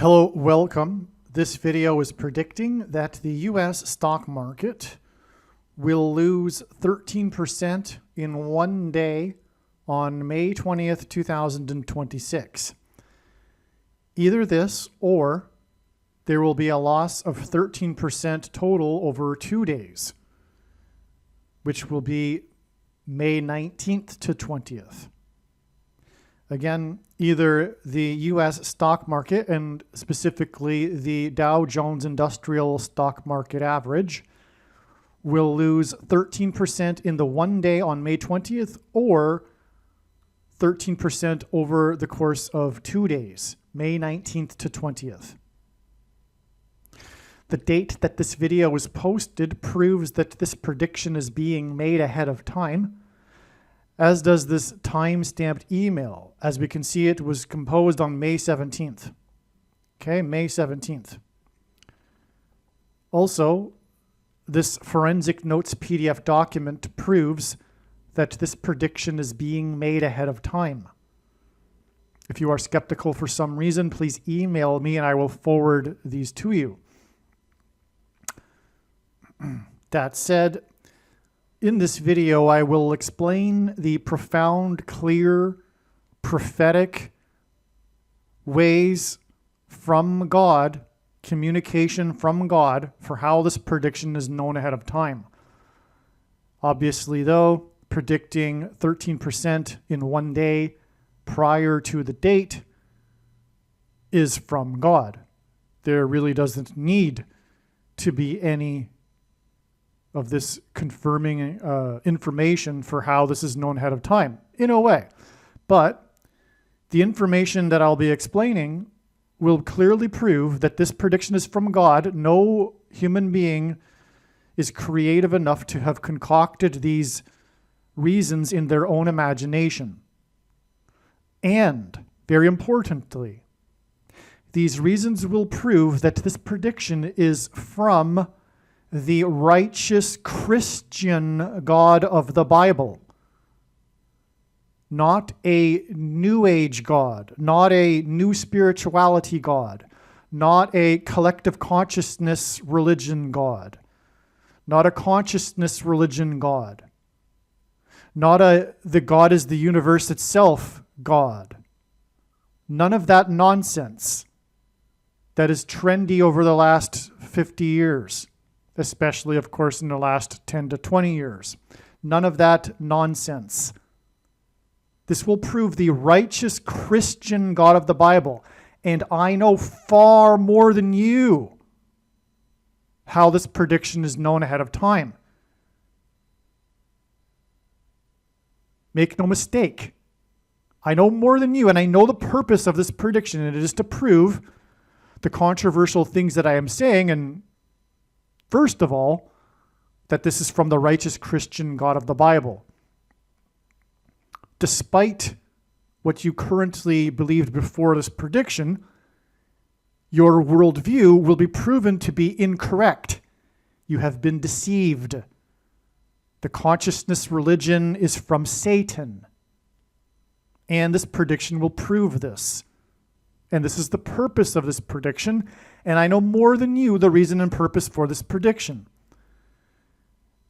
Hello, welcome. This video is predicting that the US stock market will lose 13% in one day on May 20th, 2026. Either this or there will be a loss of 13% total over 2 days, which will be May 19th to 20th. Again, either the U.S. stock market, and specifically the Dow Jones Industrial Stock Market Average, will lose 13% in the one day on May 20th, or 13% over the course of 2 days, May 19th to 20th. The date that this video was posted proves that this prediction is being made ahead of time, as does this time-stamped email. As we can see, it was composed on May 17th. Okay, May 17th. Also, this forensic notes PDF document proves that this prediction is being made ahead of time. If you are skeptical for some reason, please email me and I will forward these to you. That said, in this video, I will explain the profound, clear, prophetic ways from God, communication from God, for how this prediction is known ahead of time. Obviously, though, predicting 13% in one day prior to the date is from God. There really doesn't need to be any of this confirming information for how this is known ahead of time, in a way. But the information that I'll be explaining will clearly prove that this prediction is from God. No human being is creative enough to have concocted these reasons in their own imagination. And, very importantly, these reasons will prove that this prediction is from the righteous Christian God of the Bible. Not a New Age God, not a new spirituality God, not a collective consciousness religion God, not a consciousness religion God, not the God is the universe itself God. None of that nonsense that is trendy over the last 50 years. Especially, of course, in the last 10 to 20 years. None of that nonsense. This will prove the righteous Christian God of the Bible. And I know far more than you how this prediction is known ahead of time. Make no mistake. I know more than you, and I know the purpose of this prediction, and it is to prove the controversial things that I am saying, and first of all, that this is from the righteous Christian God of the Bible. Despite what you currently believed before this prediction, your worldview will be proven to be incorrect. You have been deceived. The consciousness religion is from Satan. And this prediction will prove this. And this is the purpose of this prediction. And I know more than you the reason and purpose for this prediction.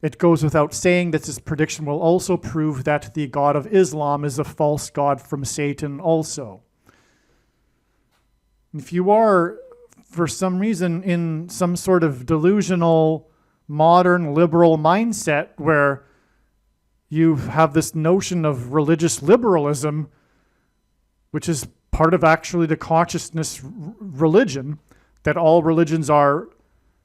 It goes without saying that this prediction will also prove that the God of Islam is a false god from Satan also. If you are, for some reason, in some sort of delusional, modern, liberal mindset where you have this notion of religious liberalism, which is part of actually the consciousness religion, that all religions are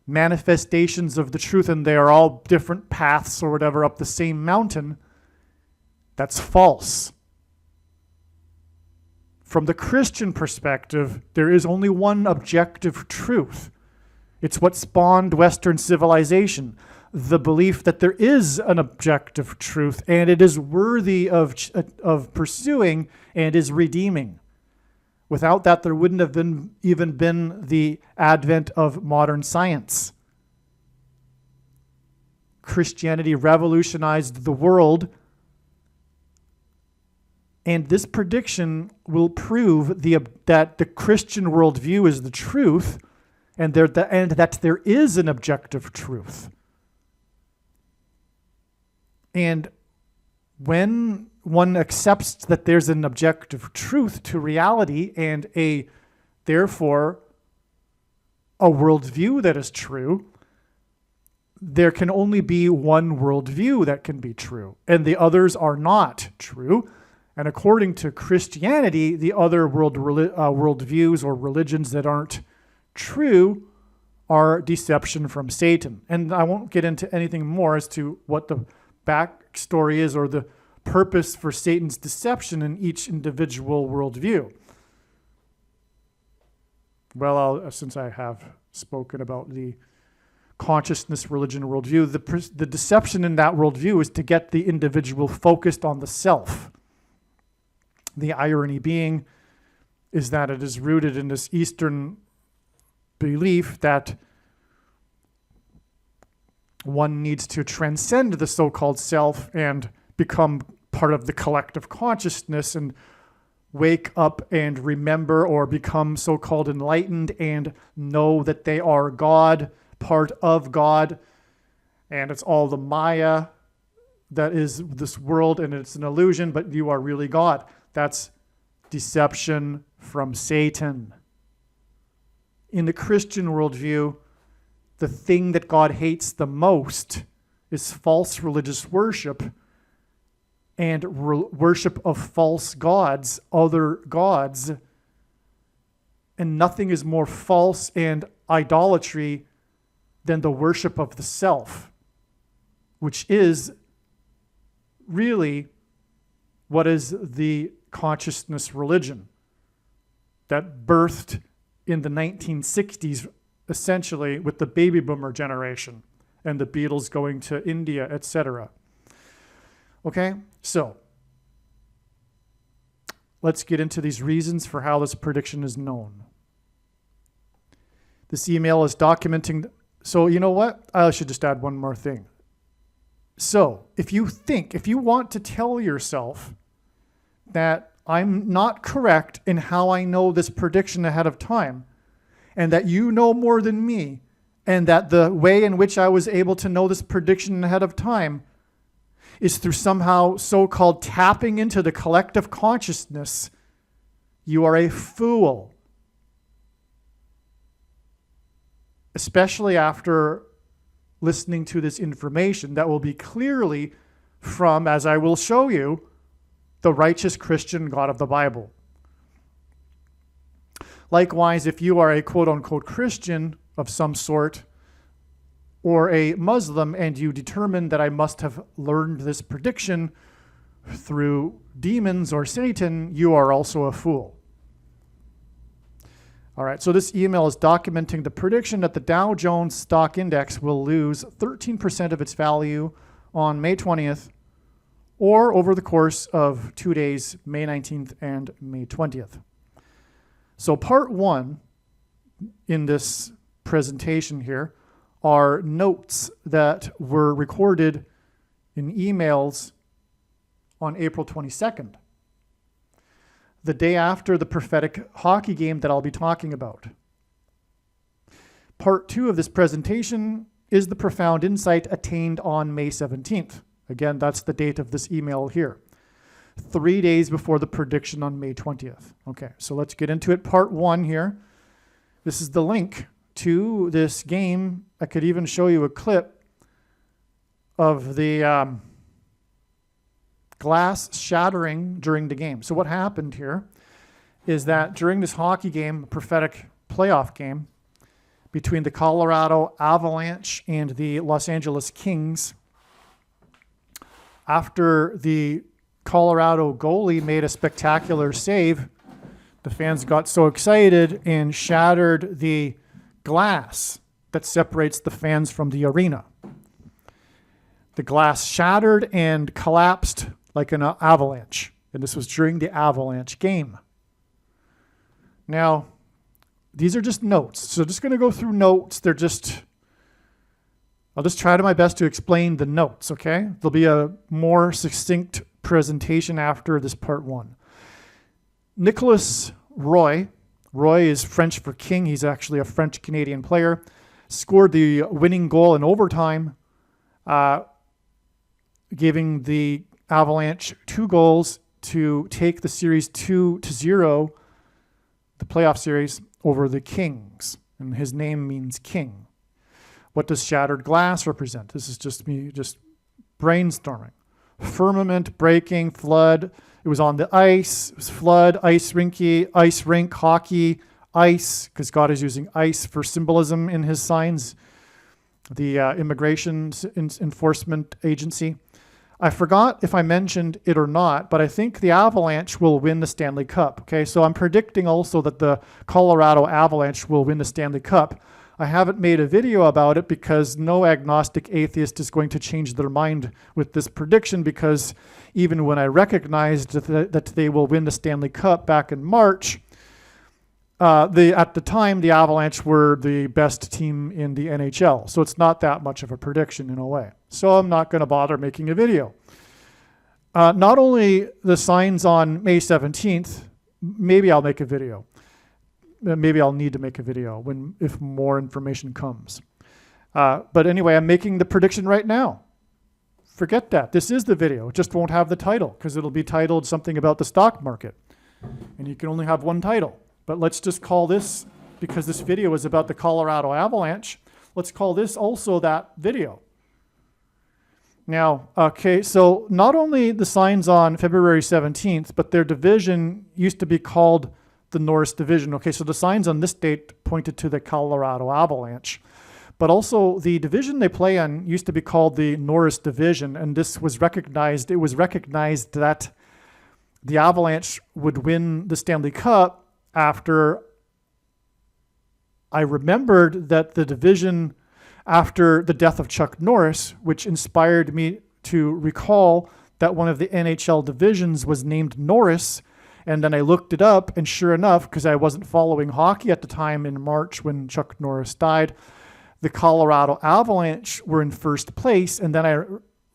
manifestations of the truth and they are all different paths or whatever up the same mountain, that's false. From the Christian perspective, there is only one objective truth. It's what spawned Western civilization, the belief that there is an objective truth and it is worthy of pursuing and is redeeming. Without that, there wouldn't have even been the advent of modern science. Christianity revolutionized the world And this prediction will prove that the Christian worldview is the truth, and that there is an objective truth. And when one accepts that there's an objective truth to reality and therefore a worldview that is true, there can only be one worldview that can be true, and the others are not true. And according to Christianity, the other worldviews or religions that aren't true are deception from Satan. And I won't get into anything more as to what the backstory is or the purpose for Satan's deception in each individual worldview. Well, since I have spoken about the consciousness religion worldview, the deception in that worldview is to get the individual focused on the self. The irony being is that it is rooted in this Eastern belief that one needs to transcend the so-called self and become part of the collective consciousness and wake up and remember or become so-called enlightened and know that they are God, part of God, and it's all the Maya that is this world and it's an illusion, but you are really God. That's deception from Satan. In the Christian worldview, the thing that God hates the most is false religious worship and worship of false gods, other gods. And nothing is more false and idolatry than the worship of the self, which is really what is the consciousness religion that birthed in the 1960s, essentially with the baby boomer generation and the Beatles going to India, etc. Okay, so let's get into these reasons for how this prediction is known. This email is documenting. So you know what? I should just add one more thing. So if you want to tell yourself that I'm not correct in how I know this prediction ahead of time, and that you know more than me, and that the way in which I was able to know this prediction ahead of time is through somehow so-called tapping into the collective consciousness, you are a fool. Especially after listening to this information that will be clearly from, as I will show you, the righteous Christian God of the Bible. Likewise, if you are a quote-unquote Christian of some sort or a Muslim and you determine that I must have learned this prediction through demons or Satan, you are also a fool. All right, so this email is documenting the prediction that the Dow Jones stock index will lose 13% of its value on May 20th or over the course of 2 days, May 19th and May 20th. So part one in this presentation here are notes that were recorded in emails on April 22nd, the day after the prophetic hockey game that I'll be talking about. Part two of this presentation is the profound insight attained on May 17th. Again, that's the date of this email here. 3 days before the prediction on May 20th. Okay, so let's get into it. Part one here. This is the link to this game. I could even show you a clip of the glass shattering during the game. So what happened here is that during this hockey game, prophetic playoff game between the Colorado Avalanche and the Los Angeles Kings, after the Colorado goalie made a spectacular save, the fans got so excited and shattered the glass that separates the fans from the arena. The glass shattered and collapsed like an avalanche, and this was during the Avalanche game. Now, these are just notes, so just going to go through notes. I'll just try to my best to explain the notes, okay? There'll be a more succinct presentation after this part 1. Nicolas Roy is French for king. He's actually a French-Canadian player. Scored the winning goal in overtime, giving the Avalanche 2 goals to take the series 2-0, the playoff series, over the Kings. And his name means king. What does shattered glass represent? This is just me just brainstorming. Firmament, breaking, flood. It was on the ice. It was flood, ice rink, hockey, ice, because God is using ice for symbolism in his signs. The Immigration Enforcement Agency. I forgot if I mentioned it or not, but I think the Avalanche will win the Stanley Cup. Okay, so I'm predicting also that the Colorado Avalanche will win the Stanley Cup. I haven't made a video about it because no agnostic atheist is going to change their mind with this prediction, because even when I recognized that they will win the Stanley Cup back in March, at the time, the Avalanche were the best team in the NHL. So it's not that much of a prediction in a way. So I'm not going to bother making a video. Not only the signs on May 17th, maybe I'll make a video. Maybe I'll need to make a video if more information comes. But anyway, I'm making the prediction right now. Forget that. This is the video. It just won't have the title because it'll be titled something about the stock market. And you can only have one title. But let's just call this, because this video is about the Colorado Avalanche, let's call this also that video. Now, okay, so not only the signs on February 17th, but their division used to be called the Norris Division. Okay, so the signs on this date pointed to the Colorado Avalanche. But also the division they play in used to be called the Norris Division, and this was recognized. It was recognized that the Avalanche would win the Stanley Cup after I remembered that the division after the death of Chuck Norris, which inspired me to recall that one of the NHL divisions was named Norris. And then I looked it up, and sure enough, because I wasn't following hockey at the time in March when Chuck Norris died, the Colorado Avalanche were in first place. And then I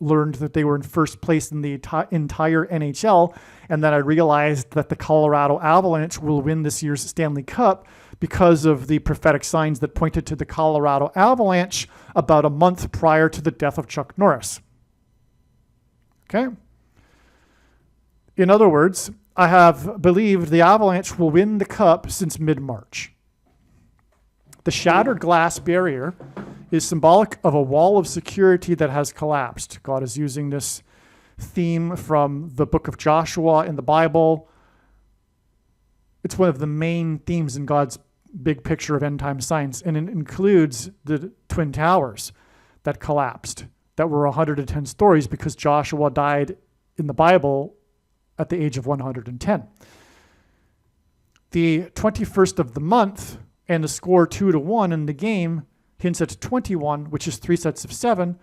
learned that they were in first place in the entire NHL. And then I realized that the Colorado Avalanche will win this year's Stanley Cup because of the prophetic signs that pointed to the Colorado Avalanche about a month prior to the death of Chuck Norris. Okay? In other words, I have believed the Avalanche will win the Cup since mid-March. The shattered glass barrier is symbolic of a wall of security that has collapsed. God is using this theme from the book of Joshua in the Bible. It's one of the main themes in God's big picture of end time science, and it includes the Twin Towers that collapsed, that were 110 stories because Joshua died in the Bible at the age of 110. The 21st of the month and the score 2-1 in the game hints at 21, which is 3 sets of 7,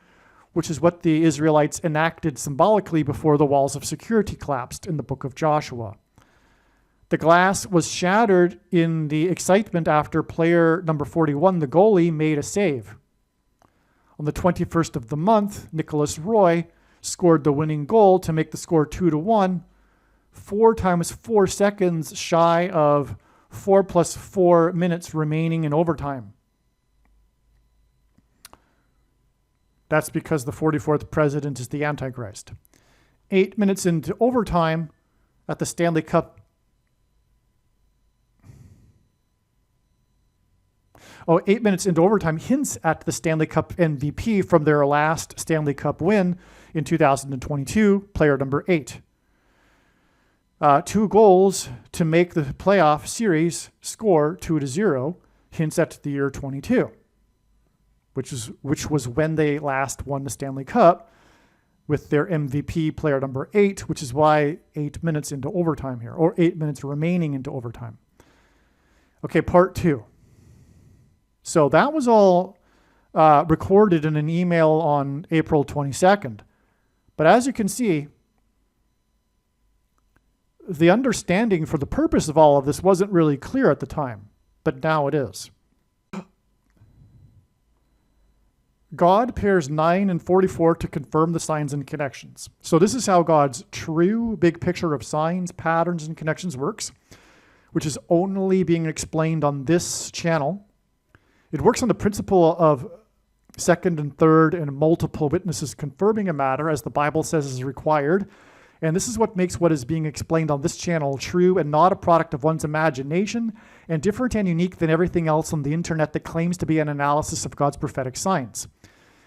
which is what the Israelites enacted symbolically before the walls of security collapsed in the book of Joshua. The glass was shattered in the excitement after player number 41, the goalie, made a save. On the 21st of the month, Nicolas Roy scored the winning goal to make the score 2-1, 4 times 4 seconds shy of 4 + 4 minutes remaining in overtime. That's because the 44th president is the Antichrist. 8 minutes into overtime at the Stanley Cup. 8 minutes into overtime hints at the Stanley Cup MVP from their last Stanley Cup win in 2022, player number 8. 2 goals to make the playoff series, score 2-0, hints at the year 22, which was when they last won the Stanley Cup with their MVP, player number 8, which is why 8 minutes into overtime here, or 8 minutes remaining into overtime. Okay, part 2. So that was all recorded in an email on April 22nd. But as you can see, the understanding for the purpose of all of this wasn't really clear at the time, but now it is. God pairs 9 and 44 to confirm the signs and connections. So this is how God's true big picture of signs, patterns, and connections works, which is only being explained on this channel. It works on the principle of second and third and multiple witnesses confirming a matter, as the Bible says is required. And this is what makes what is being explained on this channel true and not a product of one's imagination, and different and unique than everything else on the internet that claims to be an analysis of God's prophetic signs.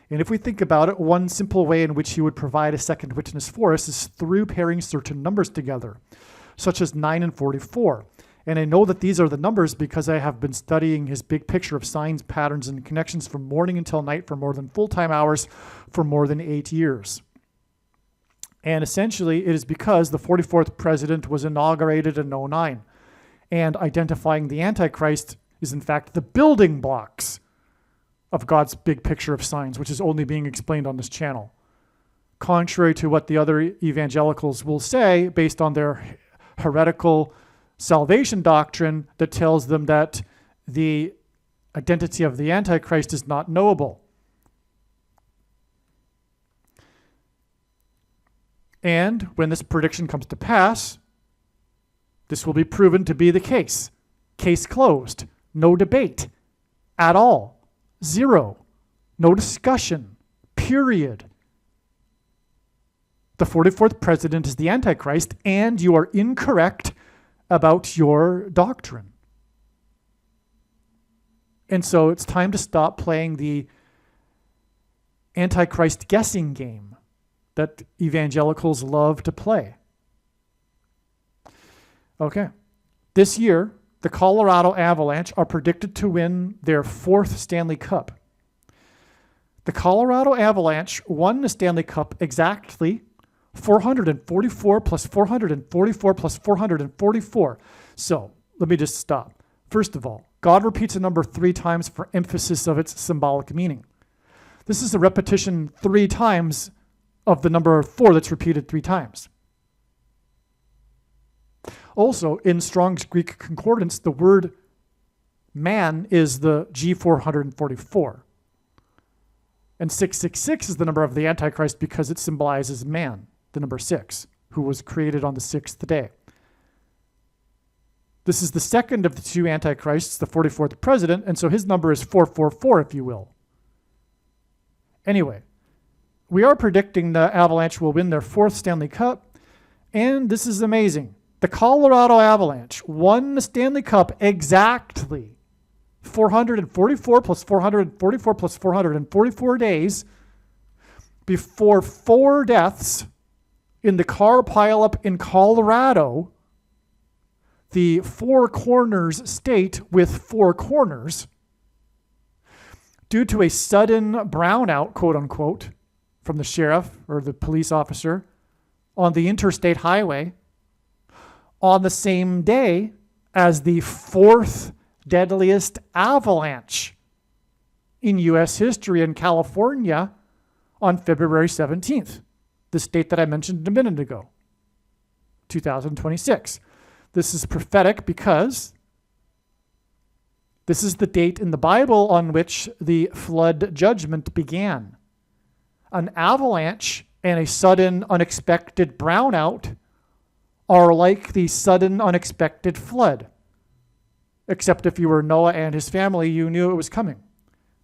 And if we think about it, one simple way in which he would provide a second witness for us is through pairing certain numbers together, such as 9 and 44. And I know that these are the numbers because I have been studying his big picture of signs, patterns, and connections from morning until night for more than full-time hours for more than 8 years. And essentially, it is because the 44th president was inaugurated in 2009. And identifying the Antichrist is, in fact, the building blocks of God's big picture of signs, which is only being explained on this channel. Contrary to what the other evangelicals will say, based on their heretical salvation doctrine that tells them that the identity of the Antichrist is not knowable. And when this prediction comes to pass, this will be proven to be the case. Case closed. No debate at all. Zero. No discussion. Period. The 44th president is the Antichrist, and you are incorrect about your doctrine. And so it's time to stop playing the Antichrist guessing game that evangelicals love to play. Okay. This year, the Colorado Avalanche are predicted to win their 4th Stanley Cup. The Colorado Avalanche won the Stanley Cup exactly 444 plus 444 plus 444. So let me just stop. First of all, God repeats a number 3 times for emphasis of its symbolic meaning. This is a repetition 3 times of the number 4 that's repeated 3 times. Also, in Strong's Greek Concordance, the word man is the G444. And 666 is the number of the Antichrist because it symbolizes man, the number 6, who was created on the 6th day. This is the second of the 2 Antichrists, the 44th president, and so his number is 444, if you will. Anyway, we are predicting the Avalanche will win their 4th Stanley Cup, and this is amazing. The Colorado Avalanche won the Stanley Cup exactly 444 plus 444 plus 444 days before 4 deaths in the car pileup in Colorado, the 4 corners state with 4 corners, due to a sudden brownout, quote unquote, from the sheriff or the police officer on the interstate highway on the same day as the 4th deadliest avalanche in U.S. history in California on February 17th, the state that I mentioned a minute ago, 2026. This is prophetic because this is the date in the Bible on which the flood judgment began. An avalanche and a sudden unexpected brownout are like the sudden unexpected flood. Except if you were Noah and his family, you knew it was coming.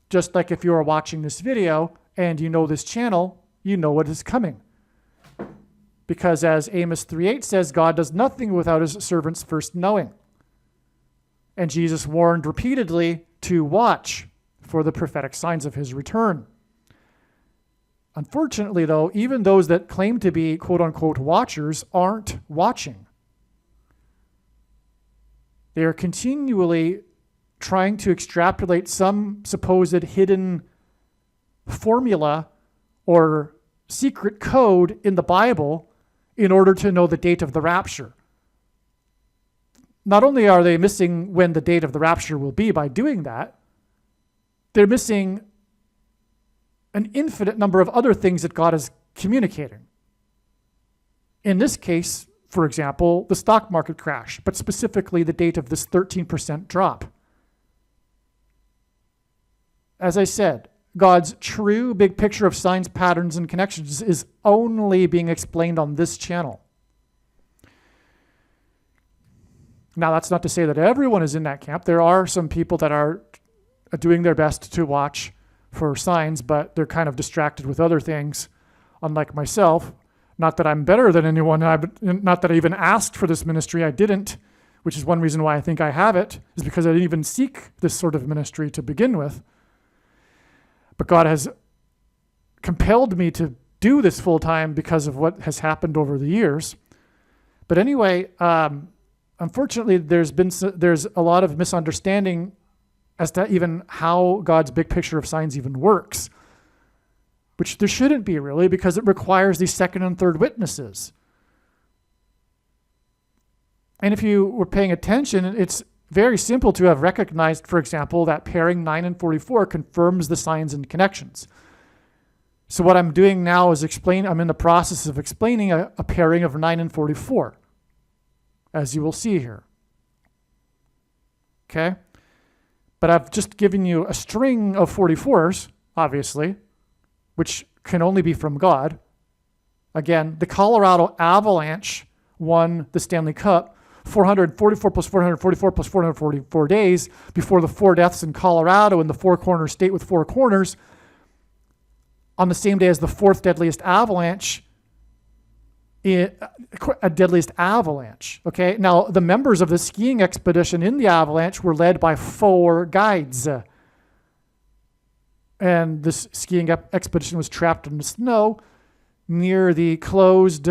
Just like if you are watching this video and you know this channel, you know what is coming. Because as Amos 3:8 says, God does nothing without his servants first knowing. And Jesus warned repeatedly to watch for the prophetic signs of his return. Unfortunately, though, even those that claim to be quote-unquote watchers aren't watching. They are continually trying to extrapolate some supposed hidden formula or secret code in the Bible in order to know the date of the rapture. Not only are they missing when the date of the rapture will be by doing that, they're missing an infinite number of other things that God is communicating. In this case, for example, the stock market crash, but specifically the date of this 13% drop. As I said, God's true big picture of signs, patterns, and connections is only being explained on this channel. Now, that's not to say that everyone is in that camp. There are some people that are doing their best to watch for signs, but they're kind of distracted with other things, unlike myself. Not that I'm better than anyone, not that I even asked for this ministry. I didn't, which is one reason why I think I have it, is because I didn't even seek this sort of ministry to begin with. But God has compelled me to do this full time because of what has happened over the years. But anyway, unfortunately, there's a lot of misunderstanding as to even how God's big picture of signs even works, which there shouldn't be really, because it requires these second and third witnesses. And if you were paying attention, it's very simple to have recognized, for example, that pairing 9 and 44 confirms the signs and connections. So what I'm doing now is I'm in the process of explaining a pairing of 9 and 44, as you will see here. Okay? But I've just given you a string of 44s, obviously, which can only be from God. Again, the Colorado Avalanche won the Stanley Cup 444 plus 444 plus 444 days before the 4 deaths in Colorado in the four-corner state with 4 corners on the same day as the 4th deadliest avalanche, a deadliest avalanche. Okay, now the members of the skiing expedition in the avalanche were led by 4 guides. And this skiing expedition was trapped in the snow near the closed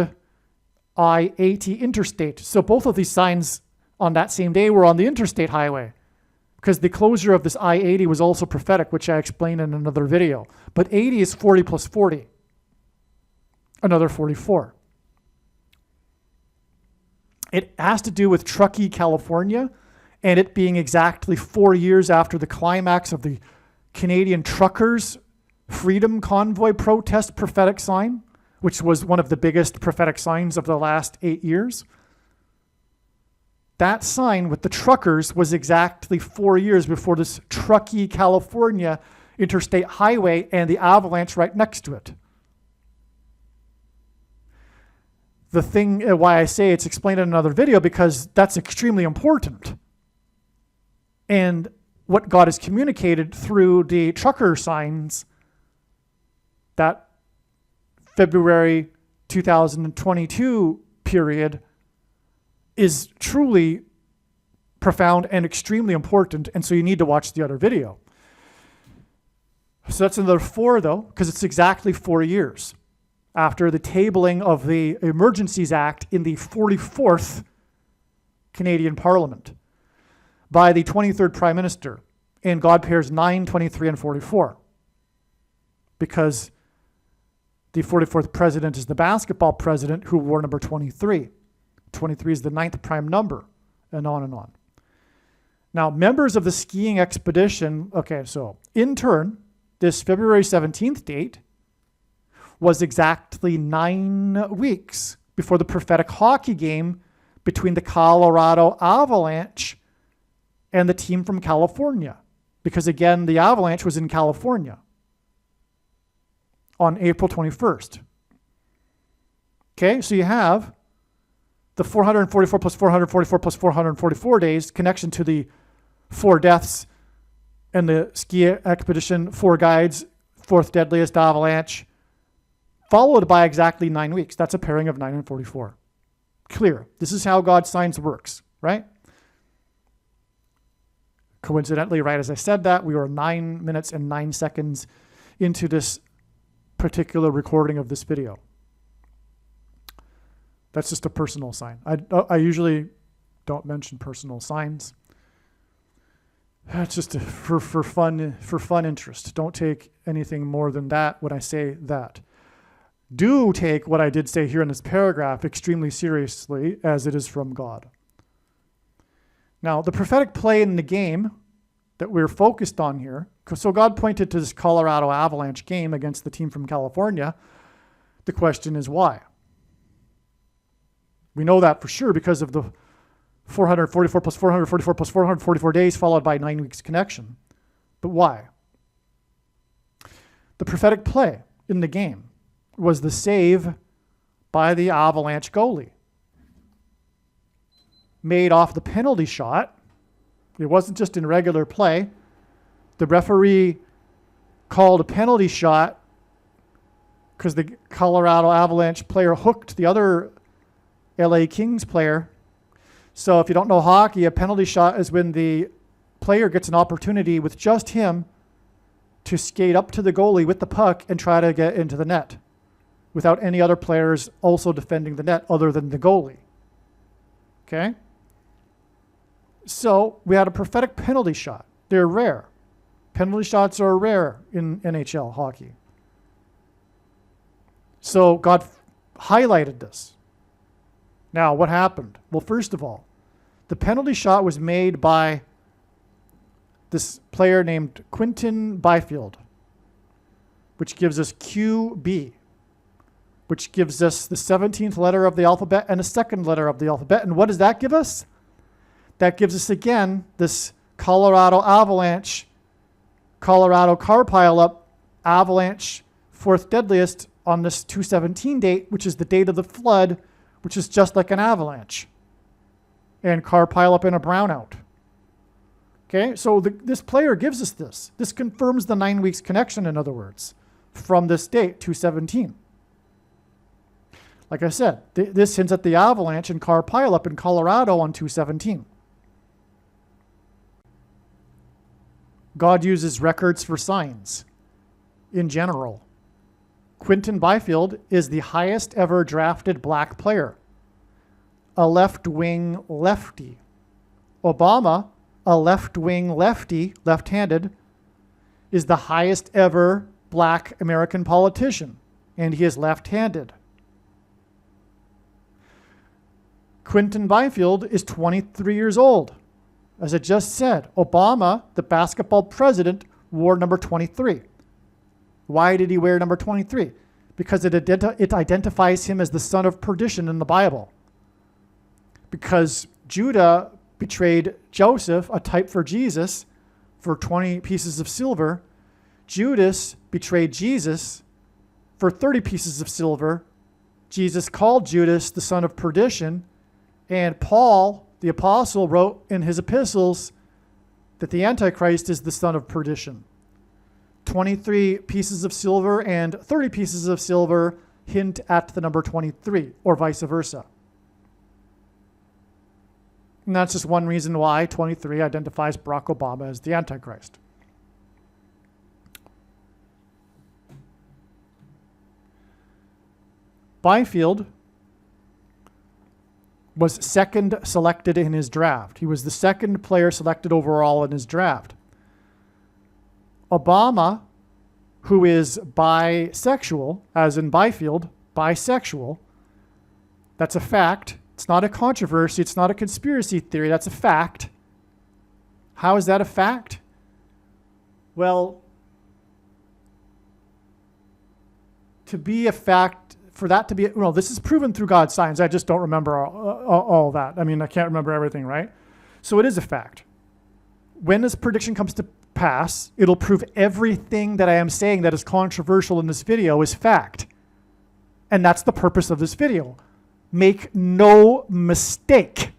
I-80 interstate. So both of these signs on that same day were on the interstate highway, because the closure of this I-80 was also prophetic, which I explained in another video. But 80 is 40 plus 40, another 44. It has to do with Truckee, California, and it being exactly 4 years after the climax of the Canadian truckers' freedom convoy protest prophetic sign, which was one of the biggest prophetic signs of the last 8 years. That sign with the truckers was exactly 4 years before this Truckee, California interstate highway and the avalanche right next to it. The thing why I say it's explained in another video, because that's extremely important. And what God has communicated through the trucker signs, that February 2022 period, is truly profound and extremely important, and so you need to watch the other video. So that's another 4, though, because it's exactly 4 years after the tabling of the Emergencies Act in the 44th Canadian Parliament by the 23rd Prime Minister, and God pairs 9, 23, and 44, because the 44th president is the basketball president who wore number 23. 23 is the 9th prime number, and on and on. Now, members of the skiing expedition, okay, so in turn, this February 17th date was exactly 9 weeks before the prophetic hockey game between the Colorado Avalanche and the team from California. Because again, the Avalanche was in California on April 21st. Okay, so you have the 444 plus 444 plus 444 days connection to the 4 deaths and the ski expedition, 4 guides, 4th deadliest avalanche, followed by exactly 9 weeks. That's a pairing of 9 and 44. Clear. This is how God's signs works, right? Coincidentally, right as I said that, we were 9 minutes and 9 seconds into this particular recording of this video. That's just a personal sign. I usually don't mention personal signs. It's just for fun interest. Don't take anything more than that when I say that. Do take what I did say here in this paragraph extremely seriously, as it is from God. Now, the prophetic play in the game that we're focused on here, so God pointed to this Colorado Avalanche game against the team from California. The question is why? We know that for sure because of the 444 plus 444 plus 444 days followed by 9 weeks connection. But why? The prophetic play in the game was the save by the Avalanche goalie. Made off the penalty shot. It wasn't just in regular play. The referee called a penalty shot because the Colorado Avalanche player hooked the other LA Kings player. So if you don't know hockey, a penalty shot is when the player gets an opportunity with just him to skate up to the goalie with the puck and try to get into the net without any other players also defending the net other than the goalie. Okay? So we had a prophetic penalty shot. They're rare. Penalty shots are rare in NHL hockey. So God highlighted this. Now, what happened? Well, first of all, the penalty shot was made by this player named Quinton Byfield, which gives us QB, which gives us the 17th letter of the alphabet and the second letter of the alphabet. And what does that give us? That gives us, again, this Colorado Avalanche, Colorado car pileup, Avalanche, fourth deadliest on this 2/17 date, which is the date of the flood, which is just like an avalanche. And car pileup in a brownout. Okay, so this player gives us this. This confirms the 9 weeks connection, in other words, from this date, 2/17. Like I said, this hints at the avalanche and car pileup in Colorado on 2/17. God uses records for signs in general. Quinton Byfield is the highest ever drafted black player, a left-wing lefty. Obama, a left-wing lefty, left-handed, is the highest ever black American politician, and he is left-handed. Quinton Byfield is 23 years old. As I just said, Obama, the basketball president, wore number 23. Why did he wear number 23? Because it identifies him as the son of perdition in the Bible. Because Judah betrayed Joseph, a type for Jesus, for 20 pieces of silver. Judas betrayed Jesus for 30 pieces of silver. Jesus called Judas the son of perdition. And Paul, the apostle, wrote in his epistles that the Antichrist is the son of perdition. 23 pieces of silver and 30 pieces of silver hint at the number 23, or vice versa. And that's just one reason why 23 identifies Barack Obama as the Antichrist. Byfield was second selected in his draft. He was the second player selected overall in his draft. Obama, who is bisexual, as in Byfield, bisexual, that's a fact. It's not a controversy. It's not a conspiracy theory. That's a fact. How is that a fact? Well, to be a fact, for that to be, well, this is proven through God's signs. I just don't remember all that. I mean, I can't remember everything, right? So it is a fact. When this prediction comes to pass, it'll prove everything that I am saying that is controversial in this video is fact. And that's the purpose of this video. Make no mistake.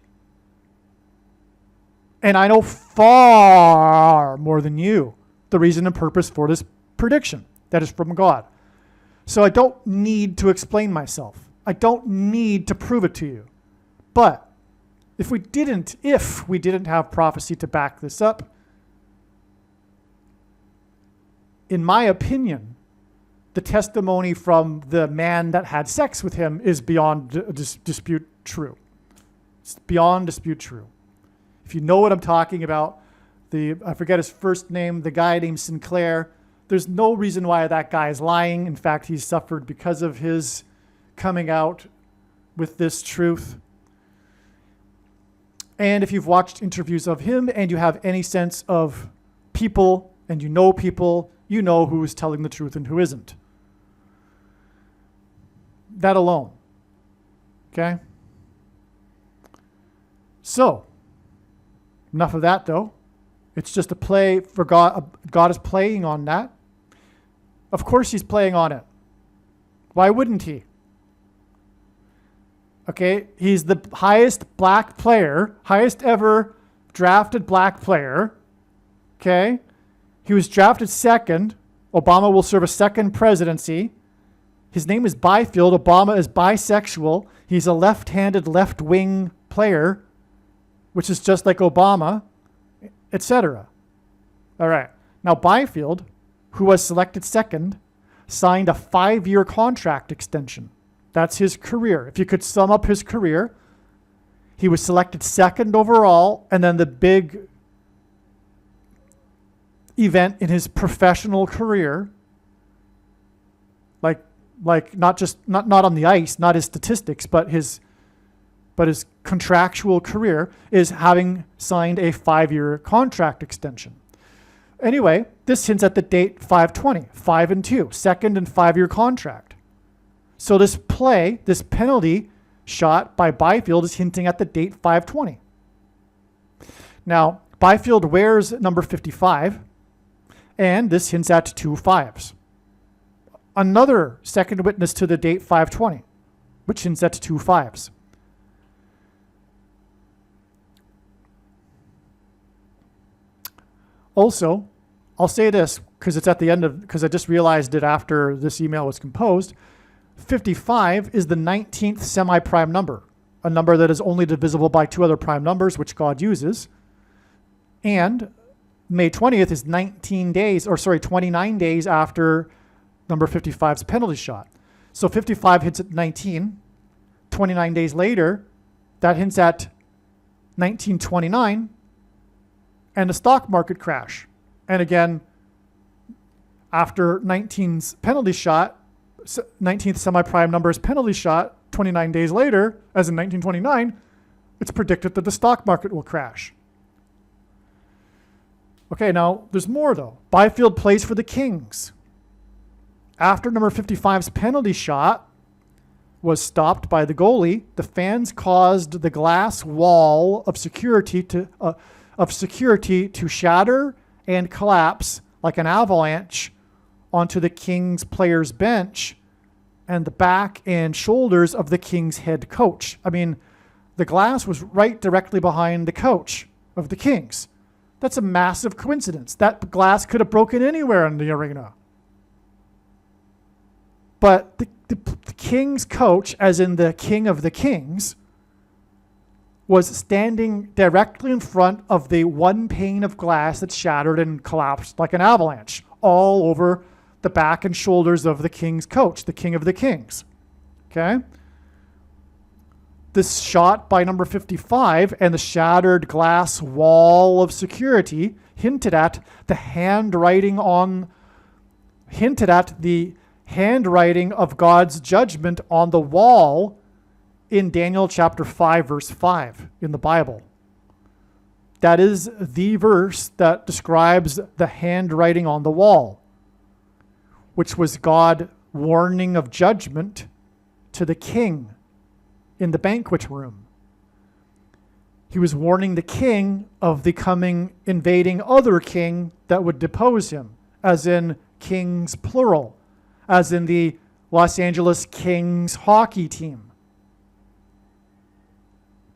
And I know far more than you the reason and purpose for this prediction that is from God. So I don't need to explain myself. I don't need to prove it to you. But if we didn't have prophecy to back this up, in my opinion, the testimony from the man that had sex with him is beyond dispute true. It's beyond dispute true. If you know what I'm talking about, I forget his first name, the guy named Sinclair, there's no reason why that guy is lying. In fact, he's suffered because of his coming out with this truth. And if you've watched interviews of him and you have any sense of people and you know people, you know who is telling the truth and who isn't. That alone. Okay? So, enough of that though. It's just a play for God. God is playing on that. Of course he's playing on it. Why wouldn't he? Okay, he's the highest black player, highest ever drafted black player. Okay, he was drafted second. Obama will serve a second presidency. His name is Byfield. Obama is bisexual. He's a left-handed, left-wing player, which is just like Obama, etc. All right. Now, Byfield, who was selected second, signed a 5-year contract extension. That's his career. If you could sum up his career, he was selected second overall, and then the big event in his professional career, like not on the ice, not his statistics, but his contractual career, is having signed a 5-year contract extension. Anyway, this hints at the date 5/20, 5-2, second and 5-year contract. So this penalty shot by Byfield is hinting at the date 5/20. Now, Byfield wears number 55, and this hints at 2 5s. Another second witness to the date 5/20, which hints at 2 5s. Also, I'll say this because it's at the end of, because I just realized it after this email was composed. 55 is the 19th semi-prime number, a number that is only divisible by 2 other prime numbers, which God uses. And May 20th is 29 days after number 55's penalty shot. So 55 hits at 19. 29 days later, that hints at 1929 and a stock market crash. And again, after 19's penalty shot, 19th semi-prime number's penalty shot, 29 days later, as in 1929, it's predicted that the stock market will crash. Okay, now there's more though. Byfield plays for the Kings. After number 55's penalty shot was stopped by the goalie, the fans caused the glass wall of security to shatter and collapse like an avalanche onto the Kings players' bench and the back and shoulders of the Kings head coach. I mean, the glass was right directly behind the coach of the Kings. That's a massive coincidence. That glass could have broken anywhere in the arena. But the Kings coach, as in the King of the Kings, was standing directly in front of the one pane of glass that shattered and collapsed like an avalanche all over the back and shoulders of the Kings coach, the King of the Kings. Okay? This shot by number 55 and the shattered glass wall of security hinted at the handwriting of God's judgment on the wall in Daniel chapter 5, verse 5 in the Bible. That is the verse that describes the handwriting on the wall, which was God warning of judgment to the king in the banquet room. He was warning the king of the coming invading other king that would depose him, as in kings plural, as in the Los Angeles Kings hockey team.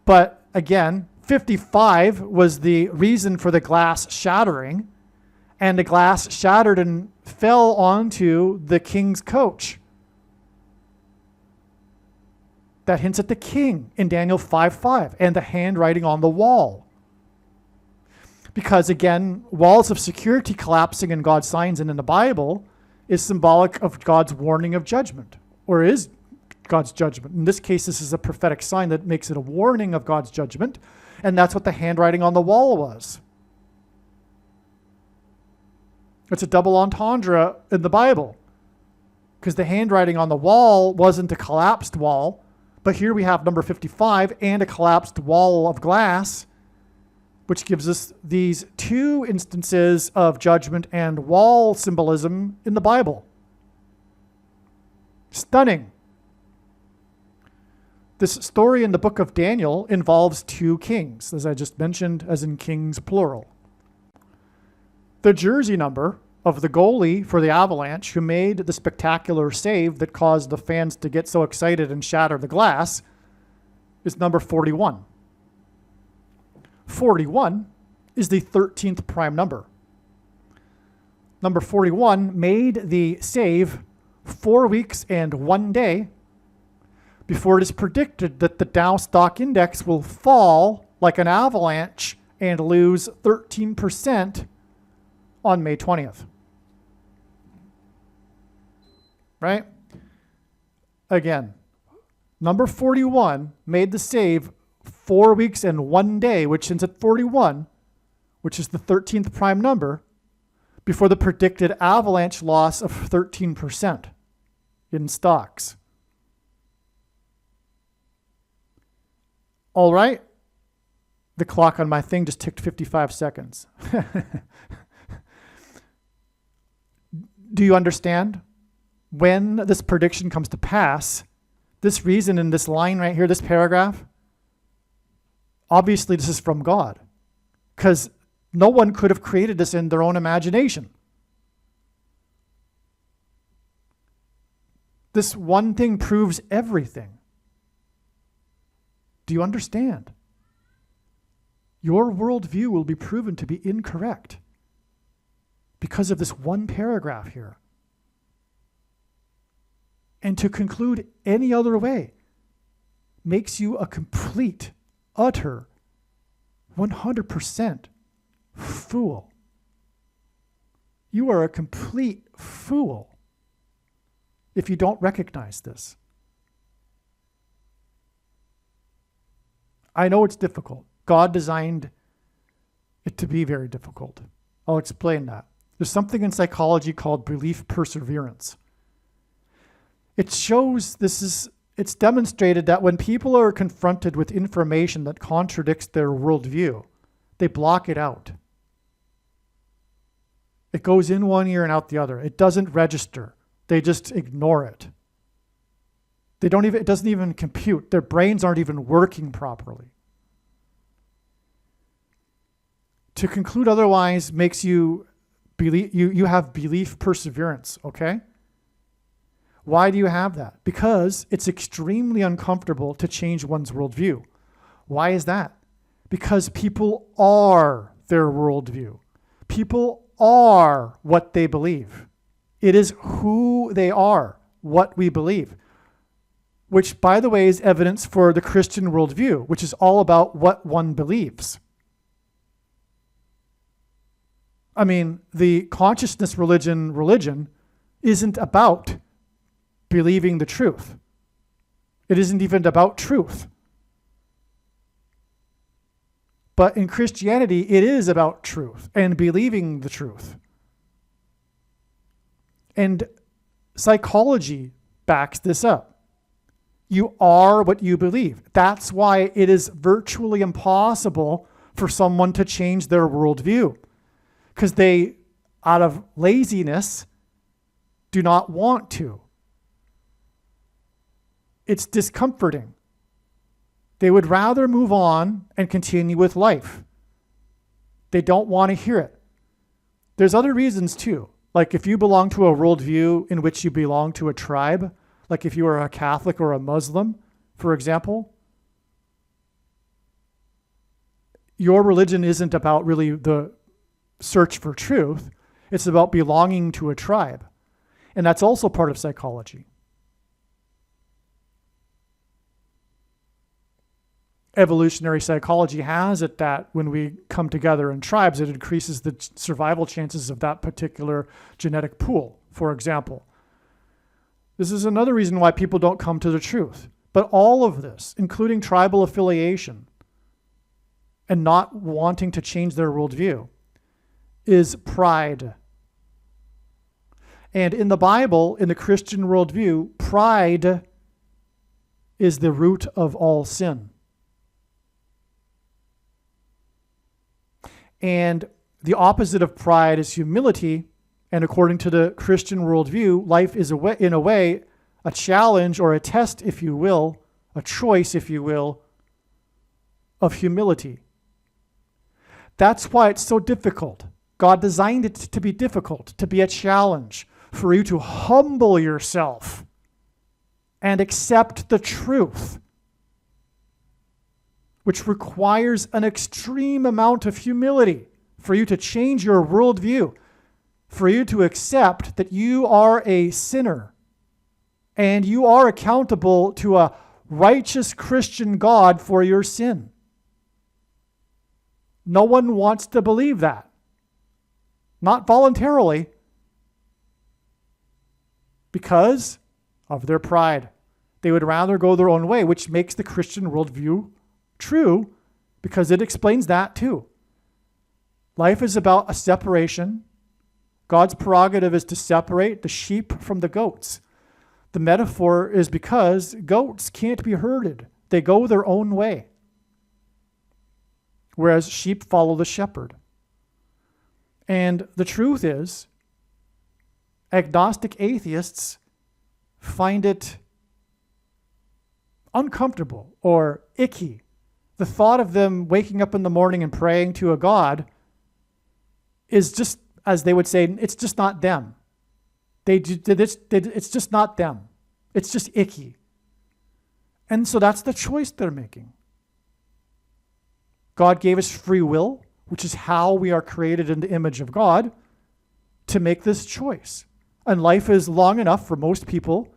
But again, 55 was the reason for the glass shattering, and the glass shattered and fell onto the King's coach. That hints at the king in Daniel 5:5 and the handwriting on the wall. Because again, walls of security collapsing in God's signs and in the Bible is symbolic of God's warning of judgment, or is God's judgment. In this case, this is a prophetic sign that makes it a warning of God's judgment, and that's what the handwriting on the wall was. It's a double entendre in the Bible, because the handwriting on the wall wasn't a collapsed wall, but here we have number 55 and a collapsed wall of glass, which gives us these 2 instances of judgment and wall symbolism in the Bible. Stunning. This story in the book of Daniel involves 2 kings, as I just mentioned, as in kings plural. The jersey number of the goalie for the Avalanche who made the spectacular save that caused the fans to get so excited and shatter the glass is number 41. 41 is the 13th prime number. Number 41 made the save 4 weeks and 1 day before it is predicted that the Dow stock index will fall like an avalanche and lose 13% on May 20th. Right? Again, number 41 made the save 4 weeks and 1 day, which ends at 41, which is the 13th prime number, before the predicted avalanche loss of 13% in stocks. All right. The clock on my thing just ticked 55 seconds. Do you understand? When this prediction comes to pass, this reason in this line right here, this paragraph, obviously this is from God, because no one could have created this in their own imagination. This one thing proves everything. Do you understand? Your worldview will be proven to be incorrect because of this one paragraph here. And to conclude any other way makes you a complete, utter, 100% fool. You are a complete fool if you don't recognize this. I know it's difficult. God designed it to be very difficult. I'll explain that. There's something in psychology called belief perseverance. It shows it's demonstrated that when people are confronted with information that contradicts their worldview, they block it out. It goes in one ear and out the other. It doesn't register. They just ignore it. It doesn't even compute. Their brains aren't even working properly. To conclude otherwise makes you believe you have belief perseverance, okay? Why do you have that? Because it's extremely uncomfortable to change one's worldview. Why is that? Because people are their worldview. People are what they believe. It is who they are, what we believe, which, by the way, is evidence for the Christian worldview, which is all about what one believes. I mean, the consciousness religion isn't about believing the truth. It isn't even about truth. But in Christianity, it is about truth and believing the truth. And psychology backs this up. You are what you believe. That's why it is virtually impossible for someone to change their worldview, because they, out of laziness, do not want to. It's discomforting. They would rather move on and continue with life. They don't want to hear it. There's other reasons too. Like if you belong to a worldview in which you belong to a tribe, like if you are a Catholic or a Muslim, for example, your religion isn't about really the search for truth. It's about belonging to a tribe. And that's also part of psychology. Evolutionary psychology has it that when we come together in tribes, it increases the survival chances of that particular genetic pool, for example. This is another reason why people don't come to the truth. But all of this, including tribal affiliation and not wanting to change their worldview, is pride. And in the Bible, in the Christian worldview, pride is the root of all sin. And the opposite of pride is humility. And according to the Christian worldview, life is, in a way, a challenge or a test, if you will, a choice, if you will, of humility. That's why it's so difficult God designed it to be difficult, to be a challenge, for you to humble yourself and accept the truth, which requires an extreme amount of humility for you to change your worldview, for you to accept that you are a sinner and you are accountable to a righteous Christian God for your sin. No one wants to believe that. Not voluntarily, because of their pride. They would rather go their own way, which makes the Christian worldview true, because it explains that too. Life is about a separation. God's prerogative is to separate the sheep from the goats. The metaphor is because goats can't be herded. They go their own way, whereas sheep follow the shepherd. And the truth is, agnostic atheists find it uncomfortable or icky. The thought of them waking up in the morning and praying to a God is just, as they would say, it's just not them. It's just not them. It's just icky. And so that's the choice they're making. God gave us free will, which is how we are created in the image of God, to make this choice. And life is long enough for most people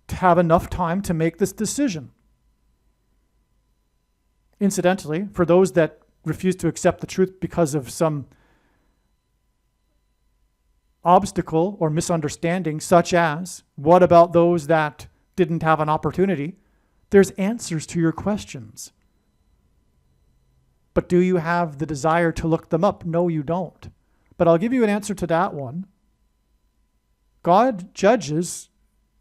to have enough time to make this decision. Incidentally, for those that refuse to accept the truth because of some obstacle or misunderstanding, such as, what about those that didn't have an opportunity? There's answers to your questions. But do you have the desire to look them up? No, you don't. But I'll give you an answer to that one. God judges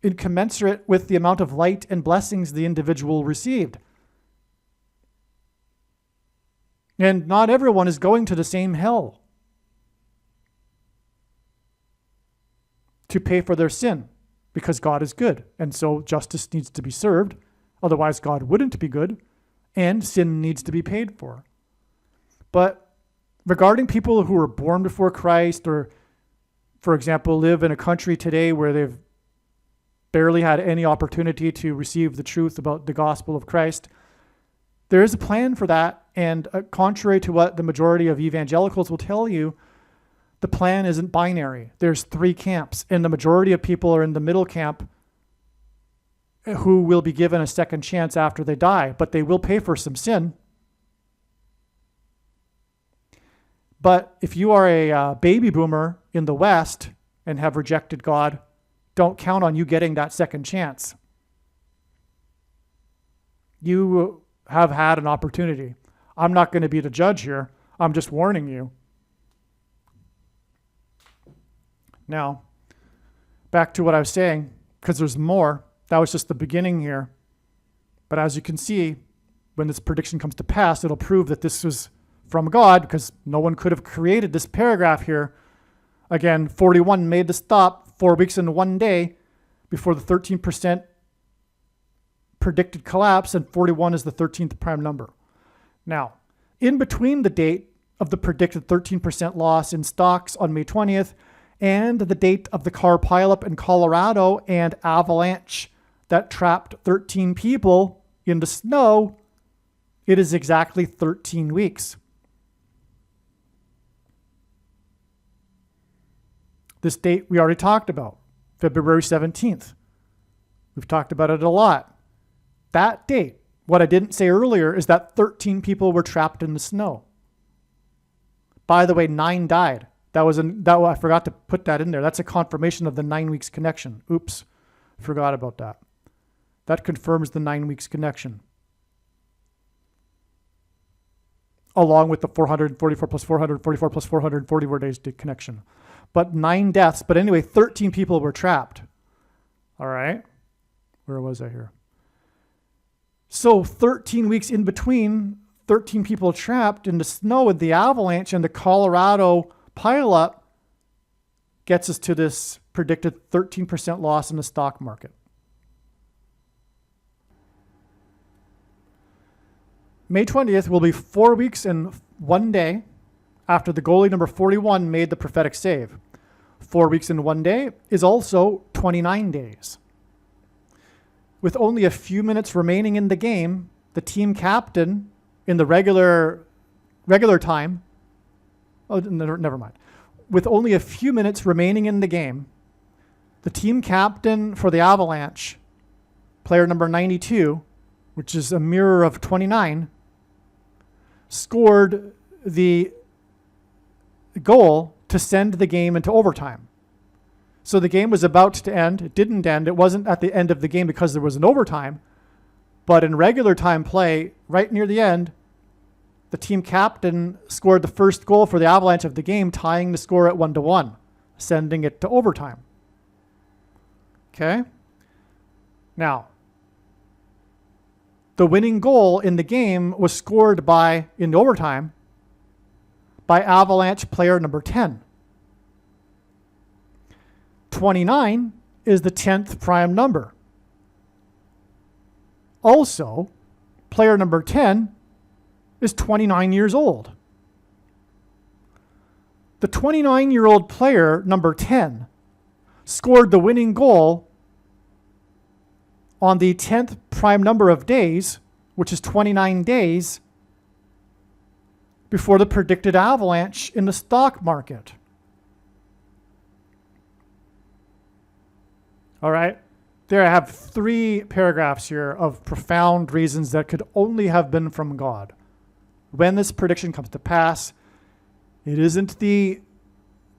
in commensurate with the amount of light and blessings the individual received. And not everyone is going to the same hell to pay for their sin, because God is good. And so justice needs to be served. Otherwise, God wouldn't be good, and sin needs to be paid for. But regarding people who were born before Christ, or, for example, live in a country today where they've barely had any opportunity to receive the truth about the gospel of Christ, there is a plan for that. And contrary to what the majority of evangelicals will tell you, the plan isn't binary. There's 3 camps, and the majority of people are in the middle camp, who will be given a second chance after they die, but they will pay for some sin. But if you are a baby boomer in the West and have rejected God, don't count on you getting that second chance. You have had an opportunity. I'm not going to be the judge here. I'm just warning you. Now, back to what I was saying, because there's more. That was just the beginning here. But as you can see, when this prediction comes to pass, it'll prove that this was from God, because no one could have created this paragraph here. Again, 41 made the stop 4 weeks and 1 day before the 13% predicted collapse, and 41 is the 13th prime number. Now, in between the date of the predicted 13% loss in stocks on May 20th and the date of the car pileup in Colorado and Avalanche that trapped 13 people in the snow, it is exactly 13 weeks. This date we already talked about, February 17th. We've talked about it a lot. That date, what I didn't say earlier, is that 13 people were trapped in the snow. By the way, 9 died. I forgot to put that in there. That's a confirmation of the 9 weeks connection. Oops, forgot about that. That confirms the 9 weeks connection, along with the 444 plus 444 plus 440 days connection. But 9 deaths. But anyway, 13 people were trapped. All right. Where was I here? So 13 weeks in between, 13 people trapped in the snow with the avalanche and the Colorado pileup gets us to this predicted 13% loss in the stock market. May 20th will be 4 weeks and 1 day after the goalie number 41 made the prophetic save. 4 weeks and 1 day is also 29 days. With only a few minutes remaining in the game, the team captain in the regular time, never mind. With only a few minutes remaining in the game, the team captain for the Avalanche, player number 92, which is a mirror of 29, scored the goal to send the game into overtime. So the game was about to end. It didn't end. It wasn't at the end of the game because there was an overtime. But in regular time play, right near the end, the team captain scored the first goal for the Avalanche of the game, tying the score at 1-1, sending it to overtime. Okay? Now, the winning goal in the game was scored in overtime by Avalanche player number 10. 29 is the 10th prime number. Also, player number 10 is 29 years old. The 29-year-old player, number 10, scored the winning goal on the 10th prime number of days, which is 29 days, before the predicted avalanche in the stock market. All right? There I have 3 paragraphs here of profound reasons that could only have been from God. When this prediction comes to pass, it isn't the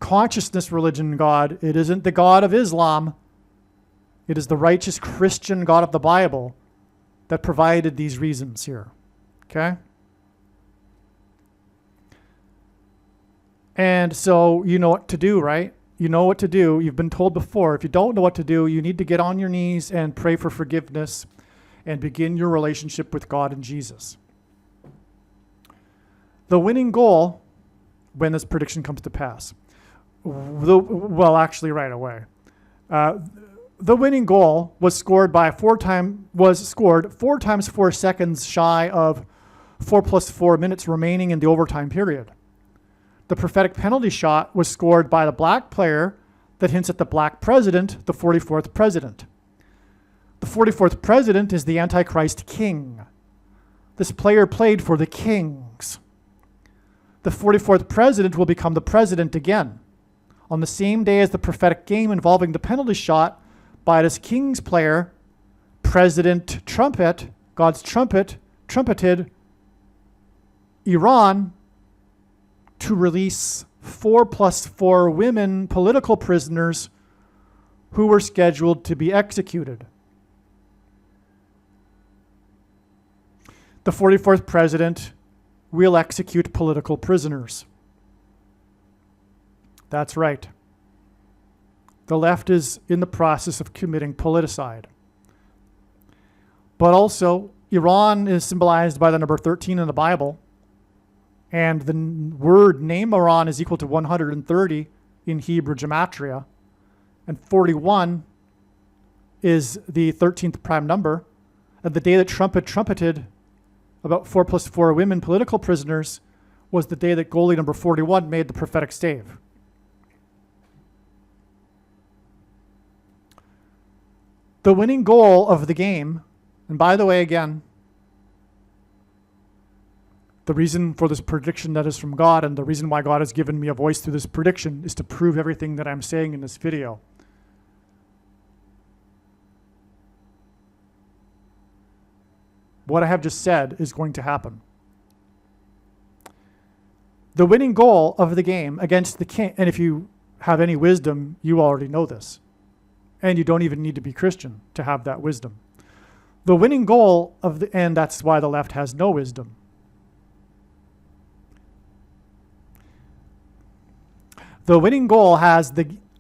consciousness religion God. It isn't the God of Islam. It is the righteous Christian God of the Bible that provided these reasons here. Okay? And so you know what to do, right? You know what to do. You've been told before. If you don't know what to do, you need to get on your knees and pray for forgiveness and begin your relationship with God and Jesus. The winning goal, when this prediction comes to pass, right away. The winning goal was scored 4 times 4 seconds shy of 4 + 4 minutes remaining in the overtime period. The prophetic penalty shot was scored by the black player that hints at the black president, the 44th president. The 44th president is the Antichrist king. This player played for the Kings. The 44th president will become the president again on the same day as the prophetic game involving the penalty shot by this Kings player, President Trumpet, God's trumpet, trumpeted Iran to release 4 + 4 women political prisoners who were scheduled to be executed. The 44th president will execute political prisoners. That's right. The left is in the process of committing politicide. But also, Iran is symbolized by the number 13 in the Bible. And the word name Iran is equal to 130 in Hebrew gematria. And 41 is the 13th prime number. And the day that trumpeted about 4 + 4 women political prisoners was the day that goalie number 41 made the prophetic save. The winning goal of the game, and by the way, again, the reason for this prediction that is from God and the reason why God has given me a voice through this prediction is to prove everything that I'm saying in this video. What I have just said is going to happen. The winning goal of the game against the king, and if you have any wisdom, you already know this. And you don't even need to be Christian to have that wisdom. The winning goal and that's why the left has no wisdom. The winning goal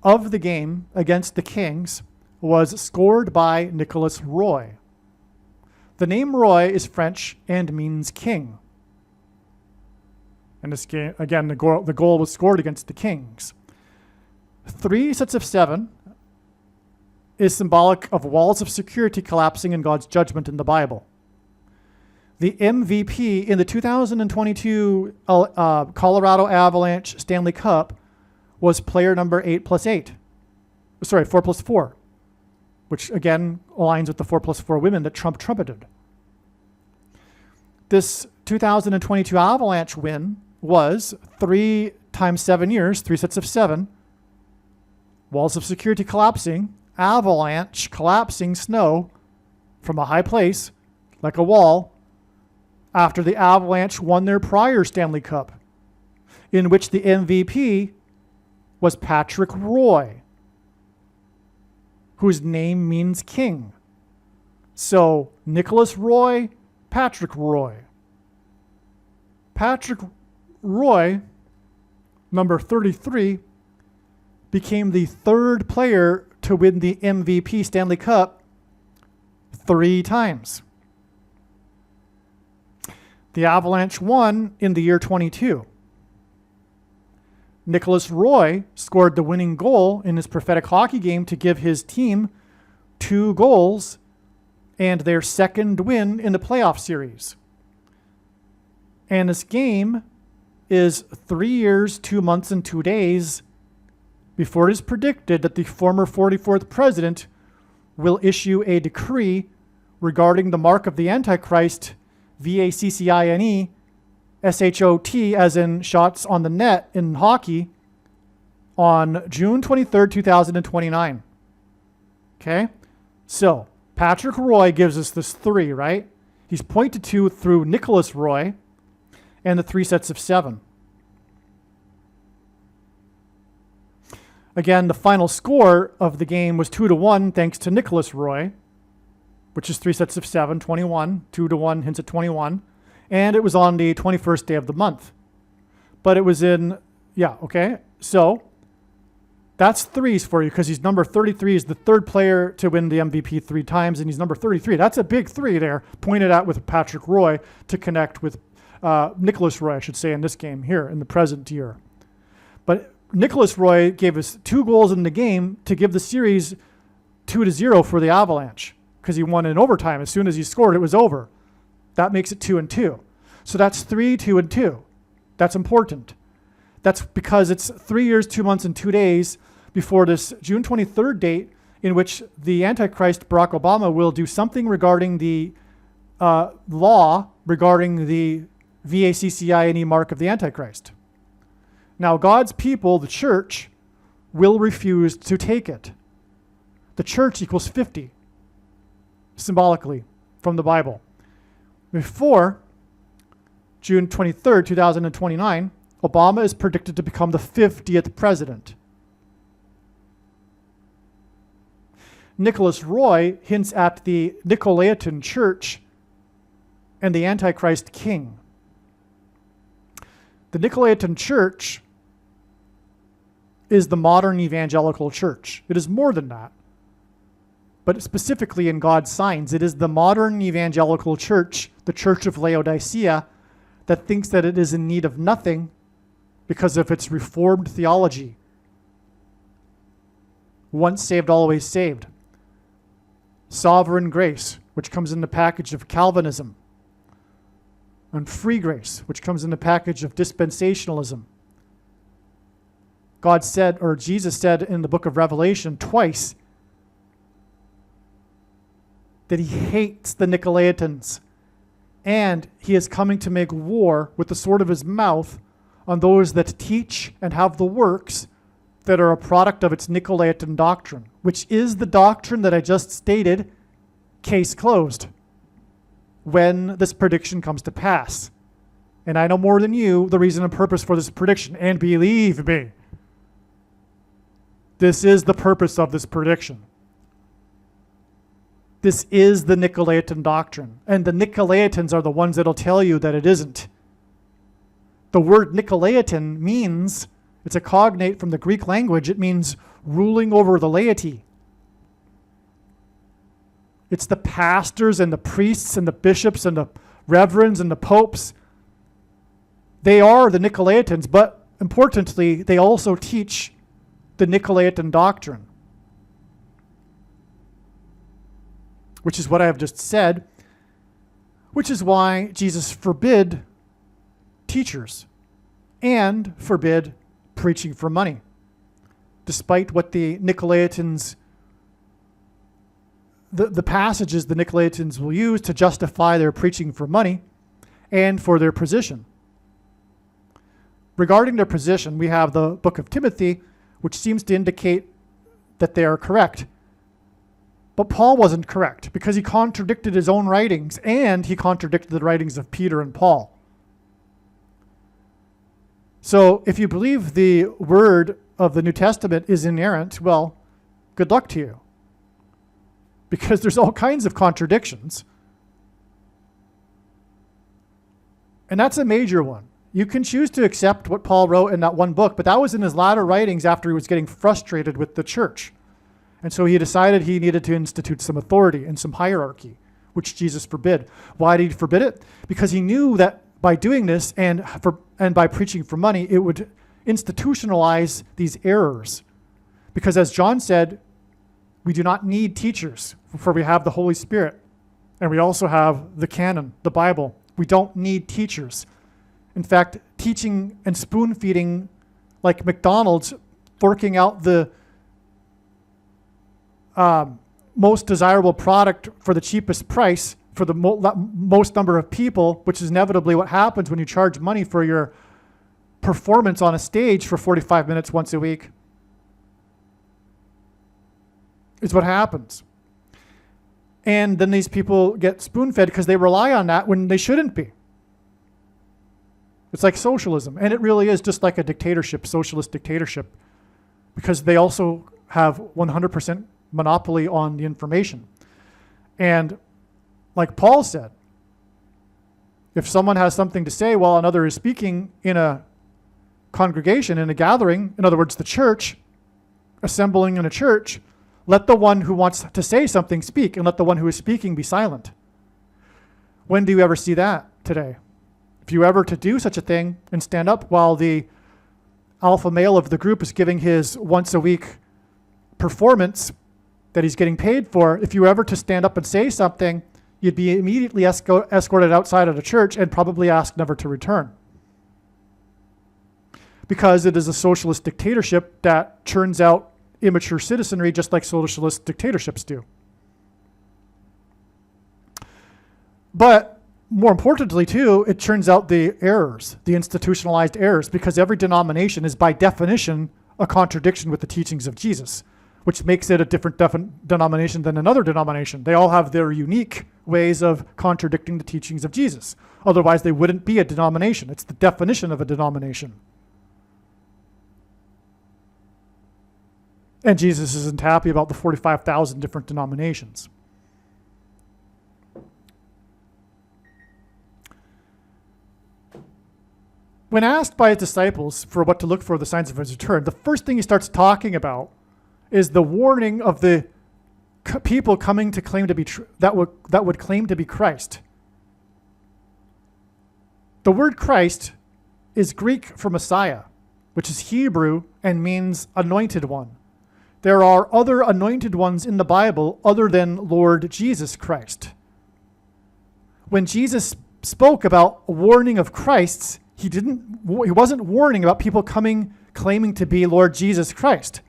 of the game against the Kings was scored by Nicolas Roy. The name Roy is French and means king. And this game, again, the goal was scored against the Kings. 3 sets of 7 is symbolic of walls of security collapsing in God's judgment in the Bible. The MVP in the 2022 Colorado Avalanche Stanley Cup was player number 4+4, which again aligns with the 4+4 women that Trump trumpeted. This 2022 Avalanche win was 3 times 7 years, 3 sets of 7, walls of security collapsing, avalanche collapsing snow from a high place, like a wall, after the Avalanche won their prior Stanley Cup, in which the MVP was Patrick Roy, whose name means king. So, Nicholas Roy, Patrick Roy. Patrick Roy, number 33, became the 3rd player to win the MVP Stanley Cup 3 times. The Avalanche won in the year 22. Nicholas Roy scored the winning goal in his prophetic hockey game to give his team 2 goals and their 2nd win in the playoff series. And this game is 3 years, 2 months, and 2 days before it is predicted that the former 44th president will issue a decree regarding the mark of the Antichrist, VACCINE, SHOT, as in shots on the net in hockey, on June 23rd, 2029. Okay? So, Patrick Roy gives us this 3, right? He's pointed to through Nicholas Roy and the 3 sets of 7. Again, the final score of the game was 2-1 thanks to Nicholas Roy, which is 3 sets of 7, 21. 2-1 hints at 21. And it was on the 21st day of the month. But it was in, So that's 3s for you because he's number 33. He's the 3rd player to win the MVP 3 times, and he's number 33. That's a big 3 there, pointed at with Patrick Roy to connect with Nicholas Roy, I should say, in this game here in the present year. But Nicholas Roy gave us 2 goals in the game to give the series 2-0 for the Avalanche because he won in overtime. As soon as he scored, it was over. That makes it 2-2. So that's 3, 2, and 2. That's important. That's because it's 3 years, 2 months, and 2 days before this June 23rd date in which the Antichrist, Barack Obama, will do something regarding the law regarding the VACCINE mark of the Antichrist. Now, God's people, the church, will refuse to take it. The church equals 50, symbolically, from the Bible. Before June 23rd, 2029, Obama is predicted to become the 50th president. Nicholas Roy hints at the Nicolaitan Church and the Antichrist king. The Nicolaitan Church is the modern evangelical church. It is more than that. But specifically in God's signs, it is the modern evangelical church, the Church of Laodicea, that thinks that it is in need of nothing because of its reformed theology. Once saved, always saved. Sovereign grace, which comes in the package of Calvinism. And free grace, which comes in the package of dispensationalism. God said, or Jesus said in the book of Revelation twice, that he hates the Nicolaitans, and he is coming to make war with the sword of his mouth on those that teach and have the works that are a product of its Nicolaitan doctrine, which is the doctrine that I just stated, case closed, when this prediction comes to pass. And I know more than you the reason and purpose for this prediction, and believe me, this is the purpose of this prediction. This is the Nicolaitan doctrine. And the Nicolaitans are the ones that'll tell you that it isn't. The word Nicolaitan means, it's a cognate from the Greek language, it means ruling over the laity. It's the pastors and the priests and the bishops and the reverends and the popes. They are the Nicolaitans, but importantly, they also teach the Nicolaitan doctrine, which is what I have just said. which is why Jesus forbid teachers and forbid preaching for money, despite what the Nicolaitans, the passages the Nicolaitans will use to justify their preaching for money and for their position. Regarding their position, we have the book of Timothy, which seems to indicate that they are correct. But Paul wasn't correct because he contradicted his own writings and he contradicted the writings of Peter and Paul. So if you believe the word of the New Testament is inerrant, well, good luck to you. Because there's all kinds of contradictions. And that's a major one. You can choose to accept what Paul wrote in that one book, but that was in his latter writings after he was getting frustrated with the church. And so he decided he needed to institute some authority and some hierarchy, which Jesus forbid. Why did he forbid it? Because he knew that by doing this and by preaching for money, it would institutionalize these errors. Because as John said, we do not need teachers, for we have the Holy Spirit. And we also have the canon, the Bible. We don't need teachers. In fact, teaching and spoon feeding, like McDonald's, forking out the most desirable product for the cheapest price for the most number of people, which is inevitably what happens when you charge money for your performance on a stage for 45 minutes once a week, is what happens. And then these people get spoon-fed because they rely on that when they shouldn't be. It's like socialism, and it really is just like a dictatorship, socialist dictatorship, because they also have 100% monopoly on the information. And like Paul said, if someone has something to say while another is speaking in a congregation, in a gathering, in other words, the church, assembling in a church, let the one who wants to say something speak, and let the one who is speaking be silent. When do you ever see that today? If you ever to do such a thing and stand up while the alpha male of the group is giving his once a week performance that he's getting paid for, if you were ever to stand up and say something, you'd be immediately escorted outside of the church and probably asked never to return. Because it is a socialist dictatorship that churns out immature citizenry just like socialist dictatorships do. But more importantly, too, it churns out the errors, the institutionalized errors, because every denomination is by definition a contradiction with the teachings of Jesus, which makes it a different denomination than another denomination. They all have their unique ways of contradicting the teachings of Jesus. Otherwise, they wouldn't be a denomination. It's the definition of a denomination. And Jesus isn't happy about the 45,000 different denominations. When asked by his disciples for what to look for the signs of his return, the first thing he starts talking about is the warning of the people coming to claim to be that would claim to be Christ. The word Christ is Greek for Messiah, which is Hebrew and means anointed one. There are other anointed ones in the Bible other than Lord Jesus Christ. When Jesus spoke about a warning of Christ's, he wasn't warning about people claiming to be Lord Jesus Christ.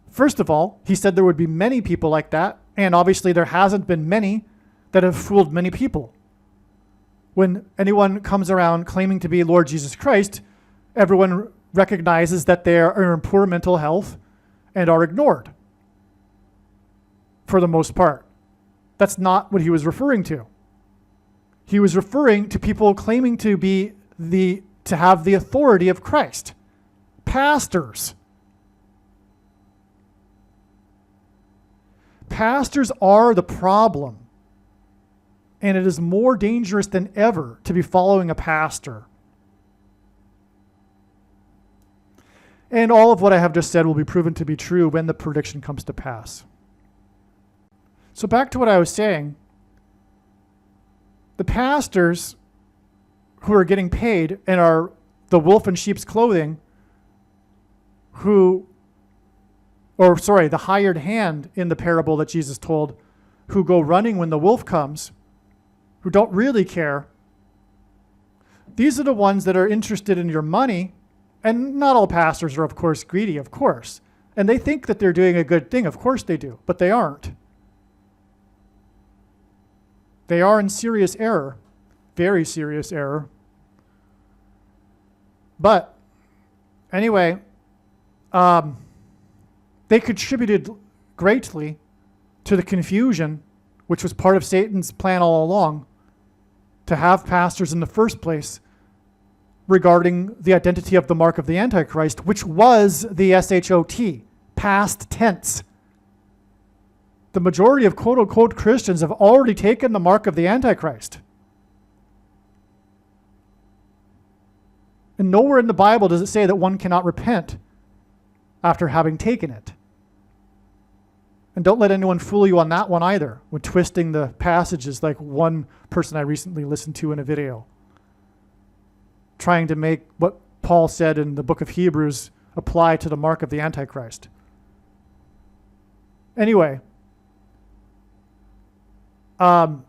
First of all, he said there would be many people like that, and obviously there hasn't been many that have fooled many people. When anyone comes around claiming to be Lord Jesus Christ, everyone recognizes that they are in poor mental health and are ignored, for the most part. That's not what he was referring to. He was referring to people claiming to have the authority of Christ. Pastors. Pastors are the problem. And it is more dangerous than ever to be following a pastor. And all of what I have just said will be proven to be true when the prediction comes to pass. So back to what I was saying. The pastors who are getting paid and are the wolf in sheep's clothing, the hired hand in the parable that Jesus told, who go running when the wolf comes, who don't really care. These are the ones that are interested in your money. And not all pastors are, of course, greedy, of course. And they think that they're doing a good thing. Of course they do, but they aren't. They are in serious error, very serious error. But anyway, they contributed greatly to the confusion, which was part of Satan's plan all along, to have pastors in the first place regarding the identity of the mark of the Antichrist, which was the SHOT, past tense. The majority of quote-unquote Christians have already taken the mark of the Antichrist. And nowhere in the Bible does it say that one cannot repent after having taken it. And don't let anyone fool you on that one either, when twisting the passages like one person I recently listened to in a video, trying to make what Paul said in the book of Hebrews apply to the mark of the Antichrist. Anyway, that's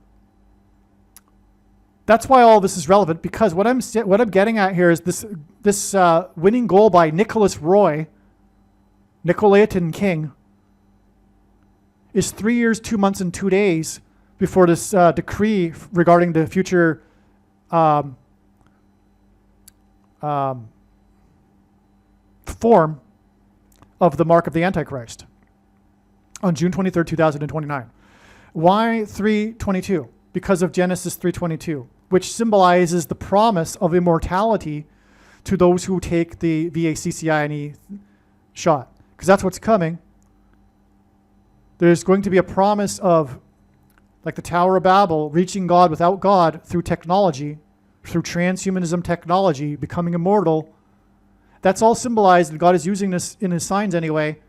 why all this is relevant, because what I'm getting at here is this winning goal by Nicholas Roy, Nicolaitan King, is 3 years, 2 months, and 2 days before this decree regarding the future form of the mark of the Antichrist on June 23rd, 2029. Why 3:22? Because of Genesis 3:22, which symbolizes the promise of immortality to those who take the VACCINE shot. Because that's what's coming. There's going to be a promise of, like the Tower of Babel, reaching God without God through technology, through transhumanism technology, becoming immortal. That's all symbolized, and God is using this in his signs anyway,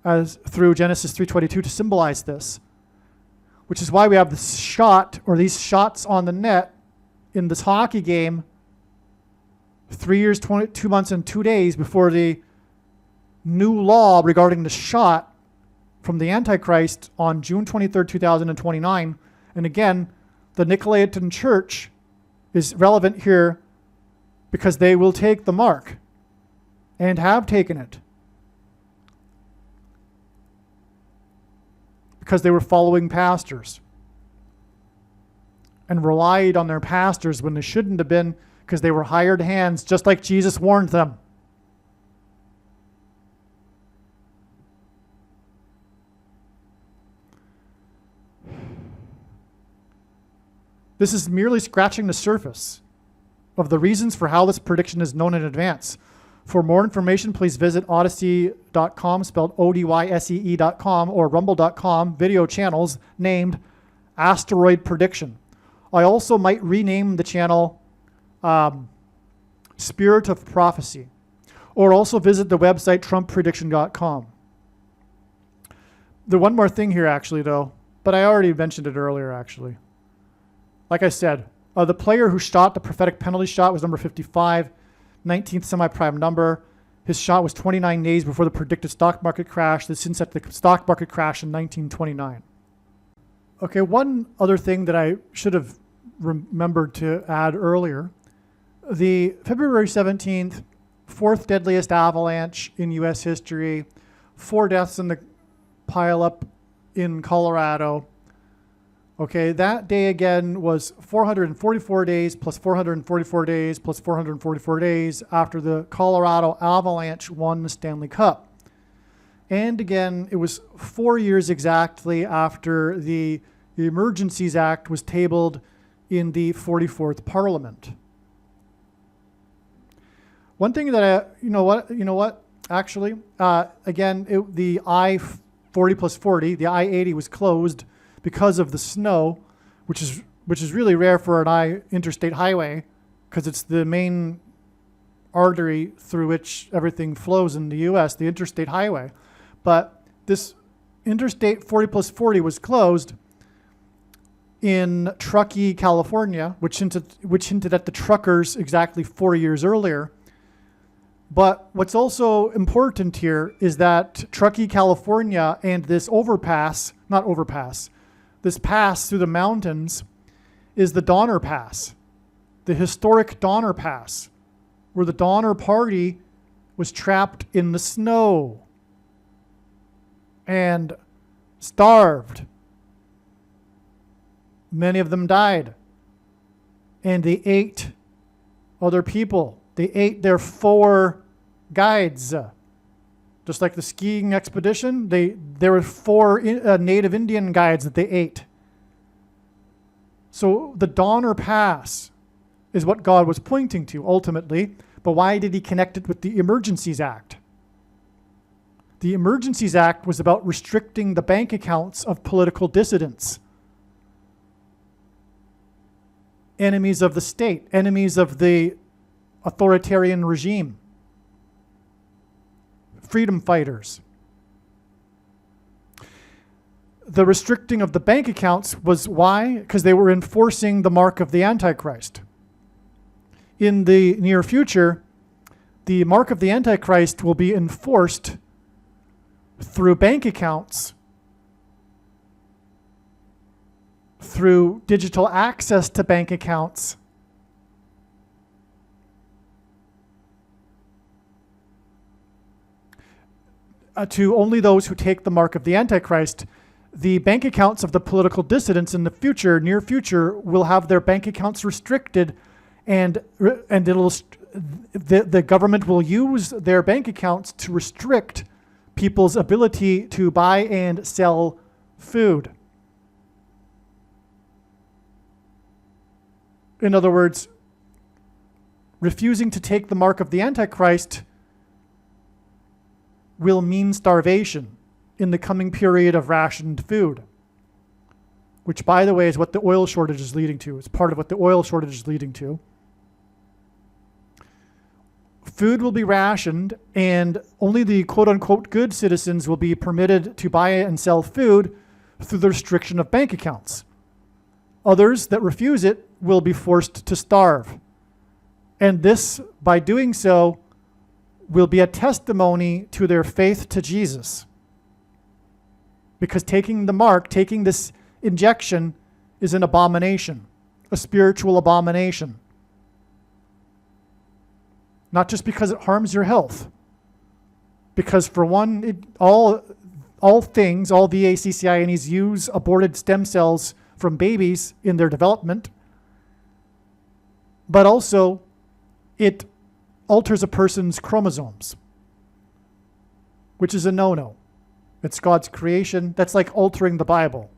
as through Genesis 3:22 to symbolize this. Which is why we have this shot, or these shots on the net in this hockey game 3 years, 2 months, and 2 days before the new law regarding the shot from the Antichrist on June 23rd, 2029. And again, the Nicolaitan Church is relevant here because they will take the mark and have taken it, because they were following pastors and relied on their pastors when they shouldn't have been, because they were hired hands, just like Jesus warned them. This is merely scratching the surface of the reasons for how this prediction is known in advance. For more information, please visit odyssey.com, spelled ODYSEE.com, or rumble.com video channels named Asteroid Prediction. I also might rename the channel Spirit of Prophecy, or also visit the website TrumpPrediction.com. The one more thing here, actually, though, but I already mentioned it earlier, actually. Like I said, the player who shot the prophetic penalty shot was number 55, 19th semi-prime number. His shot was 29 days before the predicted stock market crash. This since set the stock market crash in 1929. Okay, one other thing that I should have remembered to add earlier. The February 17th, fourth deadliest avalanche in U.S. history, 4 deaths in the pileup in Colorado. Okay, that day again was 444 days plus 444 days plus 444 days after the Colorado Avalanche won the Stanley Cup. And again, it was 4 years exactly after the Emergencies Act was tabled in the 44th Parliament. One thing that actually, again, the I-40 plus 40, the I-80 was closed because of the snow, which is really rare for an interstate highway, because it's the main artery through which everything flows in the U.S., the interstate highway. But this Interstate 40 plus 40 was closed in Truckee, California, which hinted at the truckers exactly 4 years earlier. But what's also important here is that Truckee, California, and this pass through the mountains is the Donner Pass, the historic Donner Pass, where the Donner Party was trapped in the snow and starved. Many of them died. And they ate other people. They ate their 4 guides. Just like the skiing expedition, there were 4 native Indian guides that they ate. So the Donner Pass is what God was pointing to ultimately. But why did he connect it with the Emergencies Act? The Emergencies Act was about restricting the bank accounts of political dissidents, enemies of the state, enemies of the authoritarian regime, freedom fighters. The restricting of the bank accounts was why? Because they were enforcing the mark of the Antichrist. In the near future, the mark of the Antichrist will be enforced through bank accounts, through digital access to bank accounts, to only those who take the mark of the Antichrist. The bank accounts of the political dissidents in the future, near future, will have their bank accounts restricted, and the government will use their bank accounts to restrict people's ability to buy and sell food. In other words, refusing to take the mark of the Antichrist will mean starvation in the coming period of rationed food, which, by the way, is what the oil shortage is leading to. It's part of what the oil shortage is leading to. Food will be rationed, and only the quote-unquote good citizens will be permitted to buy and sell food through the restriction of bank accounts. Others that refuse it will be forced to starve. And this, by doing so, will be a testimony to their faith to Jesus. Because taking the mark, taking this injection, is an abomination, a spiritual abomination. Not just because it harms your health. Because for one, all VACCINEs use aborted stem cells from babies in their development. But also, it alters a person's chromosomes, which is a no-no. It's God's creation. That's like altering the Bible.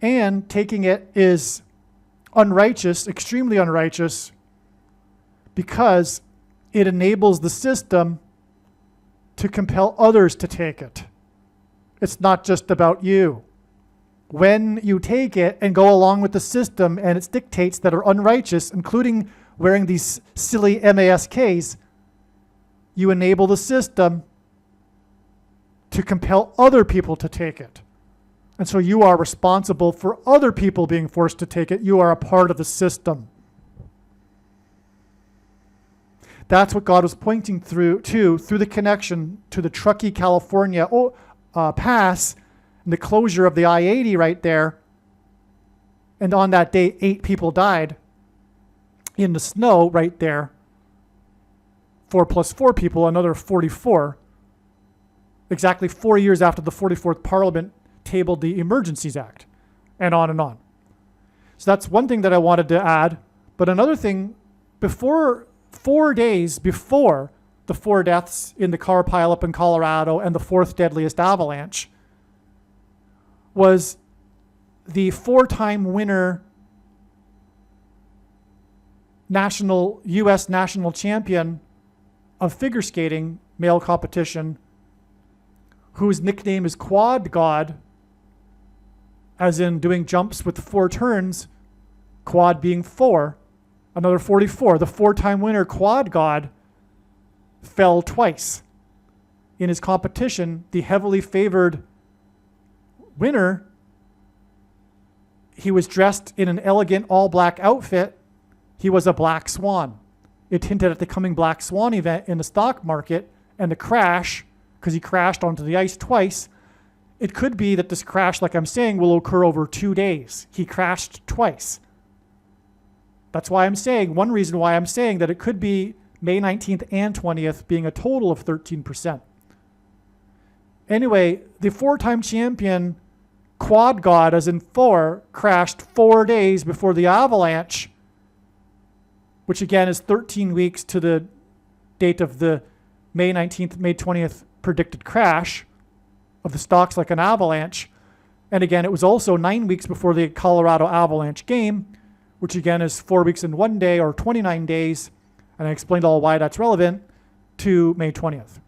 And taking it is unrighteous, extremely unrighteous, because it enables the system to compel others to take it. It's not just about you. When you take it and go along with the system and its dictates that are unrighteous, including wearing these silly MASKs, you enable the system to compel other people to take it. And so you are responsible for other people being forced to take it. You are a part of the system. That's what God was pointing through the connection to the Truckee, California pass and the closure of the I-80 right there. And on that day, 8 people died in the snow right there. 4 plus 4 people, another 44. Exactly 4 years after the 44th Parliament tabled the Emergencies Act, and on and on. So that's one thing that I wanted to add. But another thing, 4 days before the 4 deaths in the car pileup in Colorado and the 4th deadliest avalanche, was the 4-time winner U.S. national champion of figure skating, male competition, whose nickname is Quad God, as in doing jumps with 4 turns, quad being 4, another 44. The 4-time winner, Quad God, fell twice. In his competition, the heavily favored winner, he was dressed in an elegant all-black outfit. He was a black swan. It hinted at the coming black swan event in the stock market, and the crash, because he crashed onto the ice twice, It could be that this crash, like I'm saying, will occur over 2 days. He crashed twice. That's why I'm saying, one reason why I'm saying that it could be May 19th and 20th being a total of 13%. Anyway, the 4-time champion quad god, as in 4, crashed 4 days before the Avalanche, which again is 13 weeks to the date of the May 19th, May 20th predicted crash of the stocks like an avalanche. And again, it was also 9 weeks before the Colorado Avalanche game, which again is 4 weeks and 1 day, or 29 days. And I explained all why that's relevant to May 20th.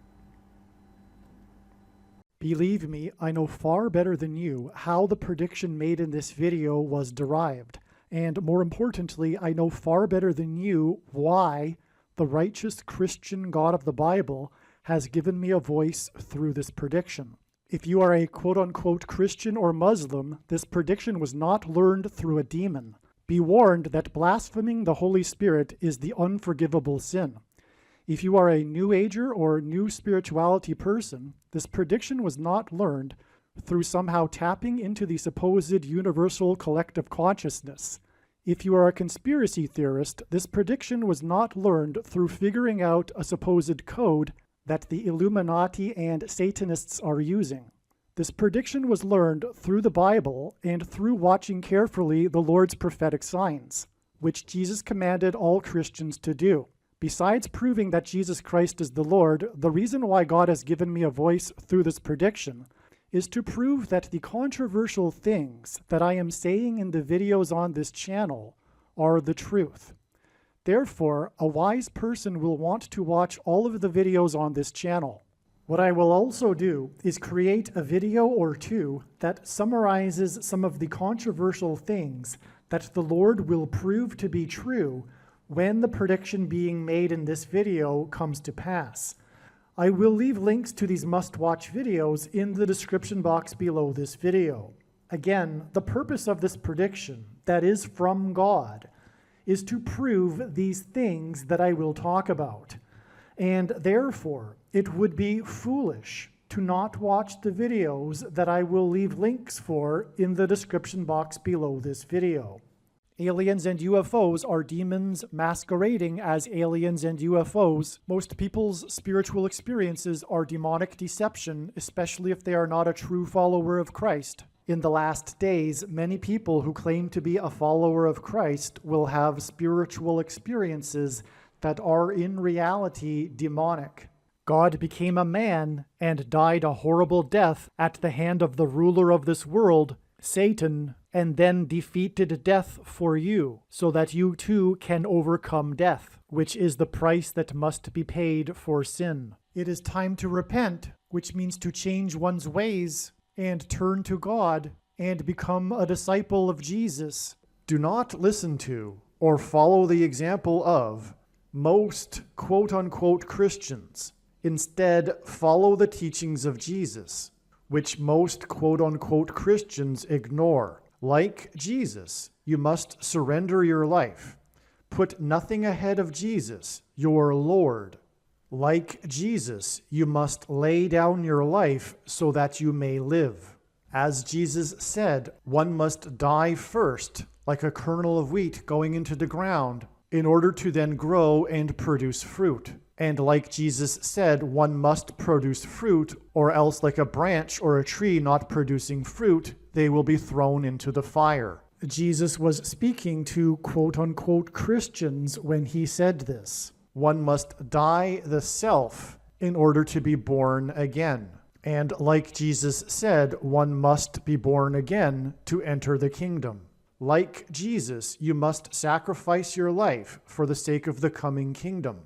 Believe me, I know far better than you how the prediction made in this video was derived. And more importantly, I know far better than you why the righteous Christian God of the Bible has given me a voice through this prediction. If you are a quote-unquote Christian or Muslim, this prediction was not learned through a demon. Be warned that blaspheming the Holy Spirit is the unforgivable sin. If you are a New Ager or New Spirituality person, this prediction was not learned through somehow tapping into the supposed universal collective consciousness. If you are a conspiracy theorist, this prediction was not learned through figuring out a supposed code that the Illuminati and Satanists are using. This prediction was learned through the Bible and through watching carefully the Lord's prophetic signs, which Jesus commanded all Christians to do. Besides proving that Jesus Christ is the Lord, the reason why God has given me a voice through this prediction is to prove that the controversial things that I am saying in the videos on this channel are the truth. Therefore, a wise person will want to watch all of the videos on this channel. What I will also do is create a video or two that summarizes some of the controversial things that the Lord will prove to be true when the prediction being made in this video comes to pass. I will leave links to these must-watch videos in the description box below this video. Again, the purpose of this prediction, that is from God, is to prove these things that I will talk about. And therefore, it would be foolish to not watch the videos that I will leave links for in the description box below this video. Aliens and UFOs are demons masquerading as aliens and UFOs. Most people's spiritual experiences are demonic deception, especially if they are not a true follower of Christ. In the last days, many people who claim to be a follower of Christ will have spiritual experiences that are in reality demonic. God became a man and died a horrible death at the hand of the ruler of this world, Satan, and then defeated death for you, so that you too can overcome death, which is the price that must be paid for sin. It is time to repent, which means to change one's ways and turn to God and become a disciple of Jesus. Do not listen to or follow the example of most quote-unquote Christians. Instead, follow the teachings of Jesus, which most quote-unquote Christians ignore. Like Jesus, you must surrender your life. Put nothing ahead of Jesus, your Lord. Like Jesus, you must lay down your life so that you may live. As Jesus said, one must die first, like a kernel of wheat going into the ground, in order to then grow and produce fruit. And like Jesus said, one must produce fruit, or else like a branch or a tree not producing fruit, they will be thrown into the fire. Jesus was speaking to quote-unquote Christians when he said this. One must die the self in order to be born again. And like Jesus said, one must be born again to enter the kingdom. Like Jesus, you must sacrifice your life for the sake of the coming kingdom.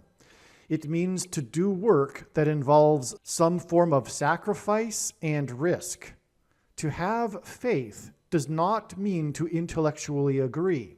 It means to do work that involves some form of sacrifice and risk. To have faith does not mean to intellectually agree.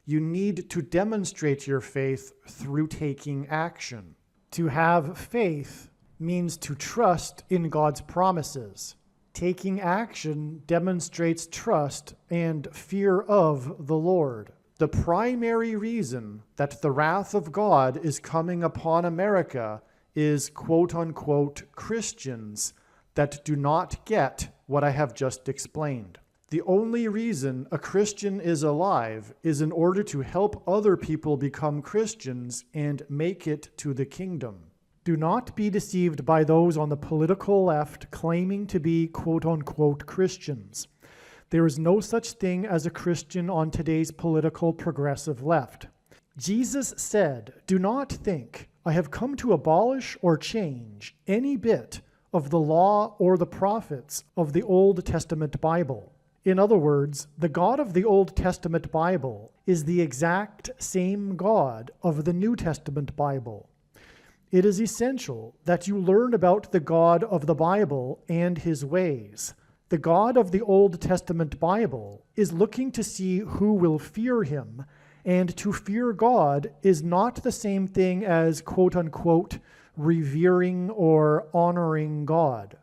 You need to demonstrate your faith through taking action. To have faith means to trust in God's promises. Taking action demonstrates trust and fear of the Lord. The primary reason that the wrath of God is coming upon America is quote-unquote Christians that do not get what I have just explained. The only reason a Christian is alive is in order to help other people become Christians and make it to the kingdom. Do not be deceived by those on the political left claiming to be quote-unquote Christians. There is no such thing as a Christian on today's political progressive left. Jesus said, "Do not think I have come to abolish or change any bit of the law or the prophets of the Old Testament Bible." In other words, the God of the Old Testament Bible is the exact same God of the New Testament Bible. It is essential that you learn about the God of the Bible and his ways. The God of the Old Testament Bible is looking to see who will fear him, and to fear God is not the same thing as quote-unquote revering or honoring God.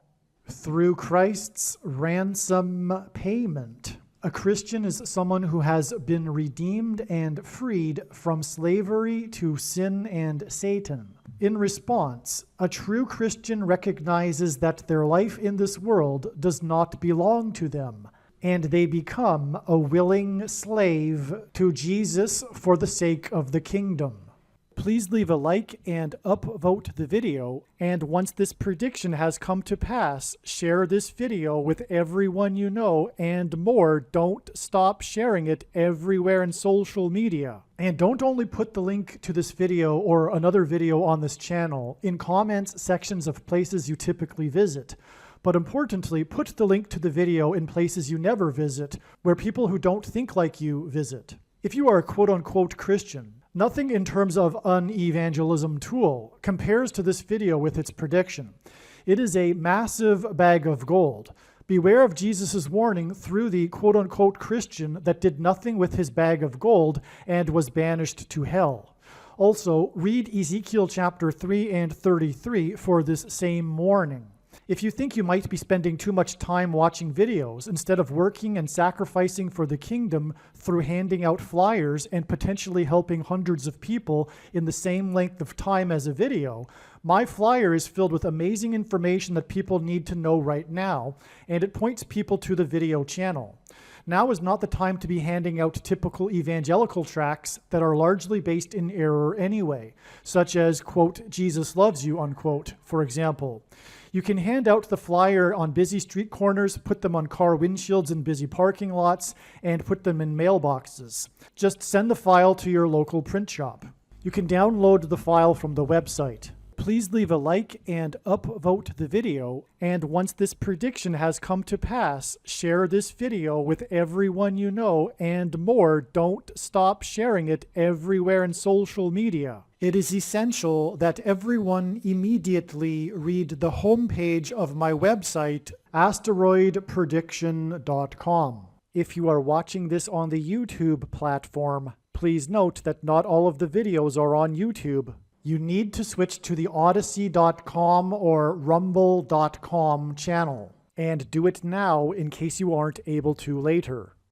Through Christ's ransom payment, a Christian is someone who has been redeemed and freed from slavery to sin and Satan. In response, a true Christian recognizes that their life in this world does not belong to them, and they become a willing slave to Jesus for the sake of the kingdom. Please leave a like and upvote the video, and once this prediction has come to pass, share this video with everyone you know, and more, don't stop sharing it everywhere in social media. And don't only put the link to this video or another video on this channel in comments sections of places you typically visit, but importantly, put the link to the video in places you never visit, where people who don't think like you visit. If you are a quote-unquote Christian, nothing in terms of an evangelism tool compares to this video with its prediction. It is a massive bag of gold. Beware of Jesus' warning through the quote-unquote Christian that did nothing with his bag of gold and was banished to hell. Also, read Ezekiel chapter 3 and 33 for this same warning. If you think you might be spending too much time watching videos instead of working and sacrificing for the kingdom through handing out flyers and potentially helping hundreds of people in the same length of time as a video, my flyer is filled with amazing information that people need to know right now, and it points people to the video channel. Now is not the time to be handing out typical evangelical tracts that are largely based in error anyway, such as, quote, "Jesus loves you," unquote, for example. You can hand out the flyer on busy street corners, put them on car windshields in busy parking lots, and put them in mailboxes. Just send the file to your local print shop. You can download the file from the website. Please leave a like and upvote the video, and once this prediction has come to pass, share this video with everyone you know, and more, don't stop sharing it everywhere in social media. It is essential that everyone immediately read the homepage of my website, asteroidprediction.com. If you are watching this on the YouTube platform, please note that not all of the videos are on YouTube. You need to switch to the Odyssey.com or Rumble.com channel, and do it now in case you aren't able to later.